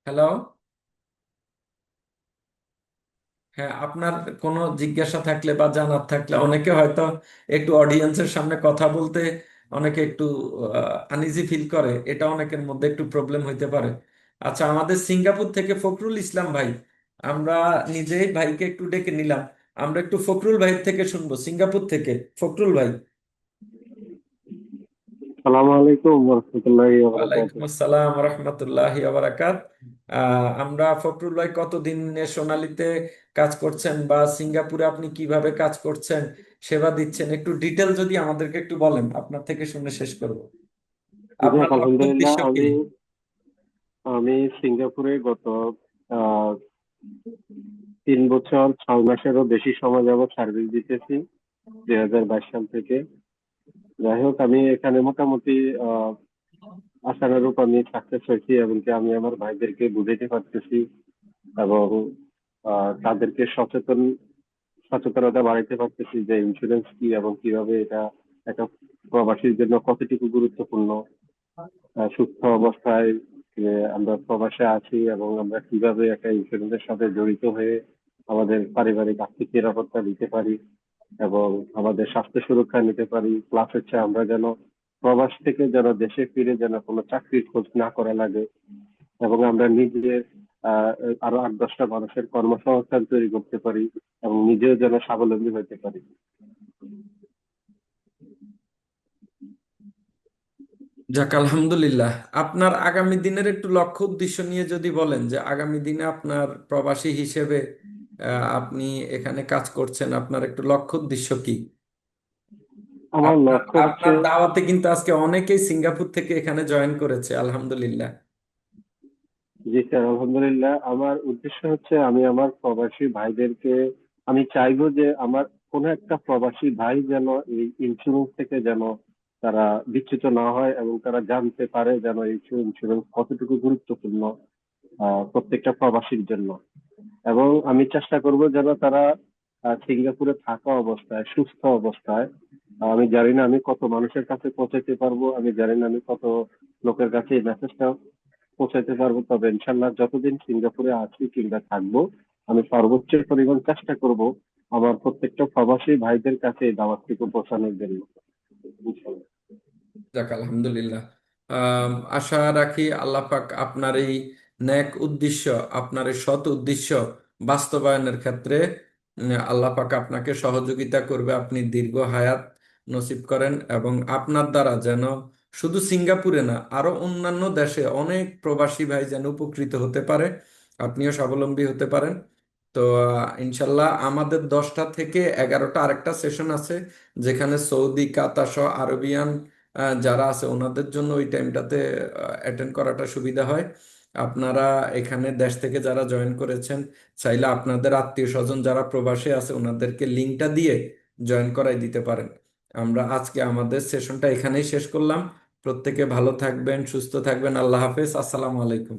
হ্যালো। হ্যাঁ, আপনার কোনো জিজ্ঞাসা থাকলে বা জানার থাকলে, অনেকে হয়তো একটু অডিয়েন্সের সামনে কথা বলতে অনেকে একটু আনইজি ফিল করে, এটা অনেকের মধ্যে একটু প্রবলেম হইতে পারে। আচ্ছা, আমাদের সিঙ্গাপুর থেকে ফখরুল ইসলাম ভাই, আমরা নিজেই ভাইকে একটু ডেকে নিলাম, আমরা একটু ফখরুল ভাই থেকে শুনবো, সিঙ্গাপুর থেকে ফখরুল ভাই। আসসালামু আলাইকুম রহমতুল্লাহি ওয়ালাইকুম আসসালাম রহমতুল্লাহি বারাকাত। আমরা ফখরুল ভাই, কতদিন সোনালীতে কাজ করছেন বা সিঙ্গাপুরে আপনি কিভাবে কাজ করছেন, সেবা দিচ্ছেন, একটু ডিটেল যদি আমাদেরকে একটু বলেন, আপনার থেকে শুনে শেষ করব। যাক আপনার লক্ষ্য আলহামদুলিল্লাহ উদ্দেশ্য কি? আমি আমি সিঙ্গাপুরে গত আহ 3 বছর 6 মাসেরও বেশি সময় যাবত সার্ভিস দিতেছি, 2022 সাল থেকে। যাই হোক, আমি এখানে মোটামুটি আহ আশানুরূপ আমি সাকসেস হয়েছি, এবং কি আমি আমার ভাইদেরকে বুঝাইতে পারতেছি, এবং তাদেরকে সচেতনতা বাড়াইতে পারতেছি যে ইন্স্যুরেন্স কি এবং কিভাবে এটা একটা প্রবাসীর জন্য কতটুকু গুরুত্বপূর্ণ। সুস্থ অবস্থায় আমরা প্রবাসে আছি, এবং আমরা কিভাবে একটা ইন্স্যুরেন্সের সাথে জড়িত হয়ে আমাদের পারিবারিক আর্থিক নিরাপত্তা দিতে পারি এবং আমাদের স্বাস্থ্য সুরক্ষা নিতে পারি। প্লাস হচ্ছে আমরা যেন প্রবাস থেকে যেন দেশে ফিরে যেন কোনো চাকরির খোঁজ না করা লাগে, এবং আমরা নিজে আহ আরো 8-10টা মানুষের কর্মসংস্থান তৈরি করতে পারি, এবং নিজেও যেন স্বাবলম্বী হতে পারি। যাক আলহামদুলিল্লাহ। আপনার আগামী দিনের একটু লক্ষ্য উদ্দেশ্য নিয়ে যদি বলেন, যে আগামী দিনে আপনার প্রবাসী হিসেবে আপনি এখানে কাজ করছেন, আপনার একটু লক্ষ্য উদ্দেশ্য কি? আমার আপনার লক্ষ্য হচ্ছে, আপনার দাওয়াতে কিন্তু আজকে অনেকেই সিঙ্গাপুর থেকে এখানে জয়েন করেছে, আলহামদুলিল্লাহ। জি স্যার, আলহামদুলিল্লাহ, আমার উদ্দেশ্য হচ্ছে আমি আমার প্রবাসী ভাইদেরকে আমি চাইবো যে আমার কোনো একটা প্রবাসী ভাই যেন এই ইন্স্যুরেন্স থেকে যেন তারা বিচ্যুত না হয়, এবং তারা জানতে পারে যেন এই ইন্স্যুরেন্স কতটুকু গুরুত্বপূর্ণ প্রত্যেকটা প্রবাসীর জন্য। এবং আমি চেষ্টা করব যেন তারা সিঙ্গাপুরে থাকা অবস্থায় সুস্থ অবস্থায়, আমি জানি না আমি কত মানুষের কাছে পৌঁছাতে পারবো, আমি জানি না আমি কত লোকের কাছে এই মেসেজটা পৌঁছাতে পারবো, তবে ইনশাল্লাহ যতদিন সিঙ্গাপুরে আছি কিংবা থাকবো, আমি সর্বোচ্চ পরিমাণ চেষ্টা করব আমার প্রত্যেকটা প্রবাসী ভাইদের কাছে এই দাওয়াতটুকু পৌঁছানোর জন্য, ইনশাল্লাহ। যাক আলহামদুলিল্লাহ। আশা রাখি আল্লাহ পাক আপনার এই ন্যাক উদ্দেশ্য, আপনার এই সৎ উদ্দেশ্য বাস্তবায়নের ক্ষেত্রে আল্লাহ পাক আপনাকে সহযোগিতা করবে, আপনি দীর্ঘ হায়াত নসিব করেন, এবং আপনার দ্বারা যেন শুধু সিঙ্গাপুরে না, আরো অন্যান্য দেশে অনেক প্রবাসী ভাই যেন উপকৃত হতে পারে, আপনিও স্বাবলম্বী হতে পারেন। তো ইনশাল্লাহ আমাদের 10টা থেকে 11টা আরেকটা সেশন আছে, যেখানে সৌদি, কাতার সহ আরবিয়ান যারা আছে ওনাদের জন্য ওই টাইমটাতে অ্যাটেন্ড করাটা সুবিধা হয়। আপনারা এখানে দেশ থেকে যারা জয়েন করেছেন, চাইলে আপনাদের আত্মীয় স্বজন যারা প্রবাসে আছে ওনাদেরকে লিঙ্কটা দিয়ে জয়েন করাই দিতে পারেন। আমরা আজকে আমাদের সেশনটা এখানেই শেষ করলাম। প্রত্যেকে ভালো থাকবেন, সুস্থ থাকবেন। আল্লাহ হাফেজ, আসসালামু আলাইকুম।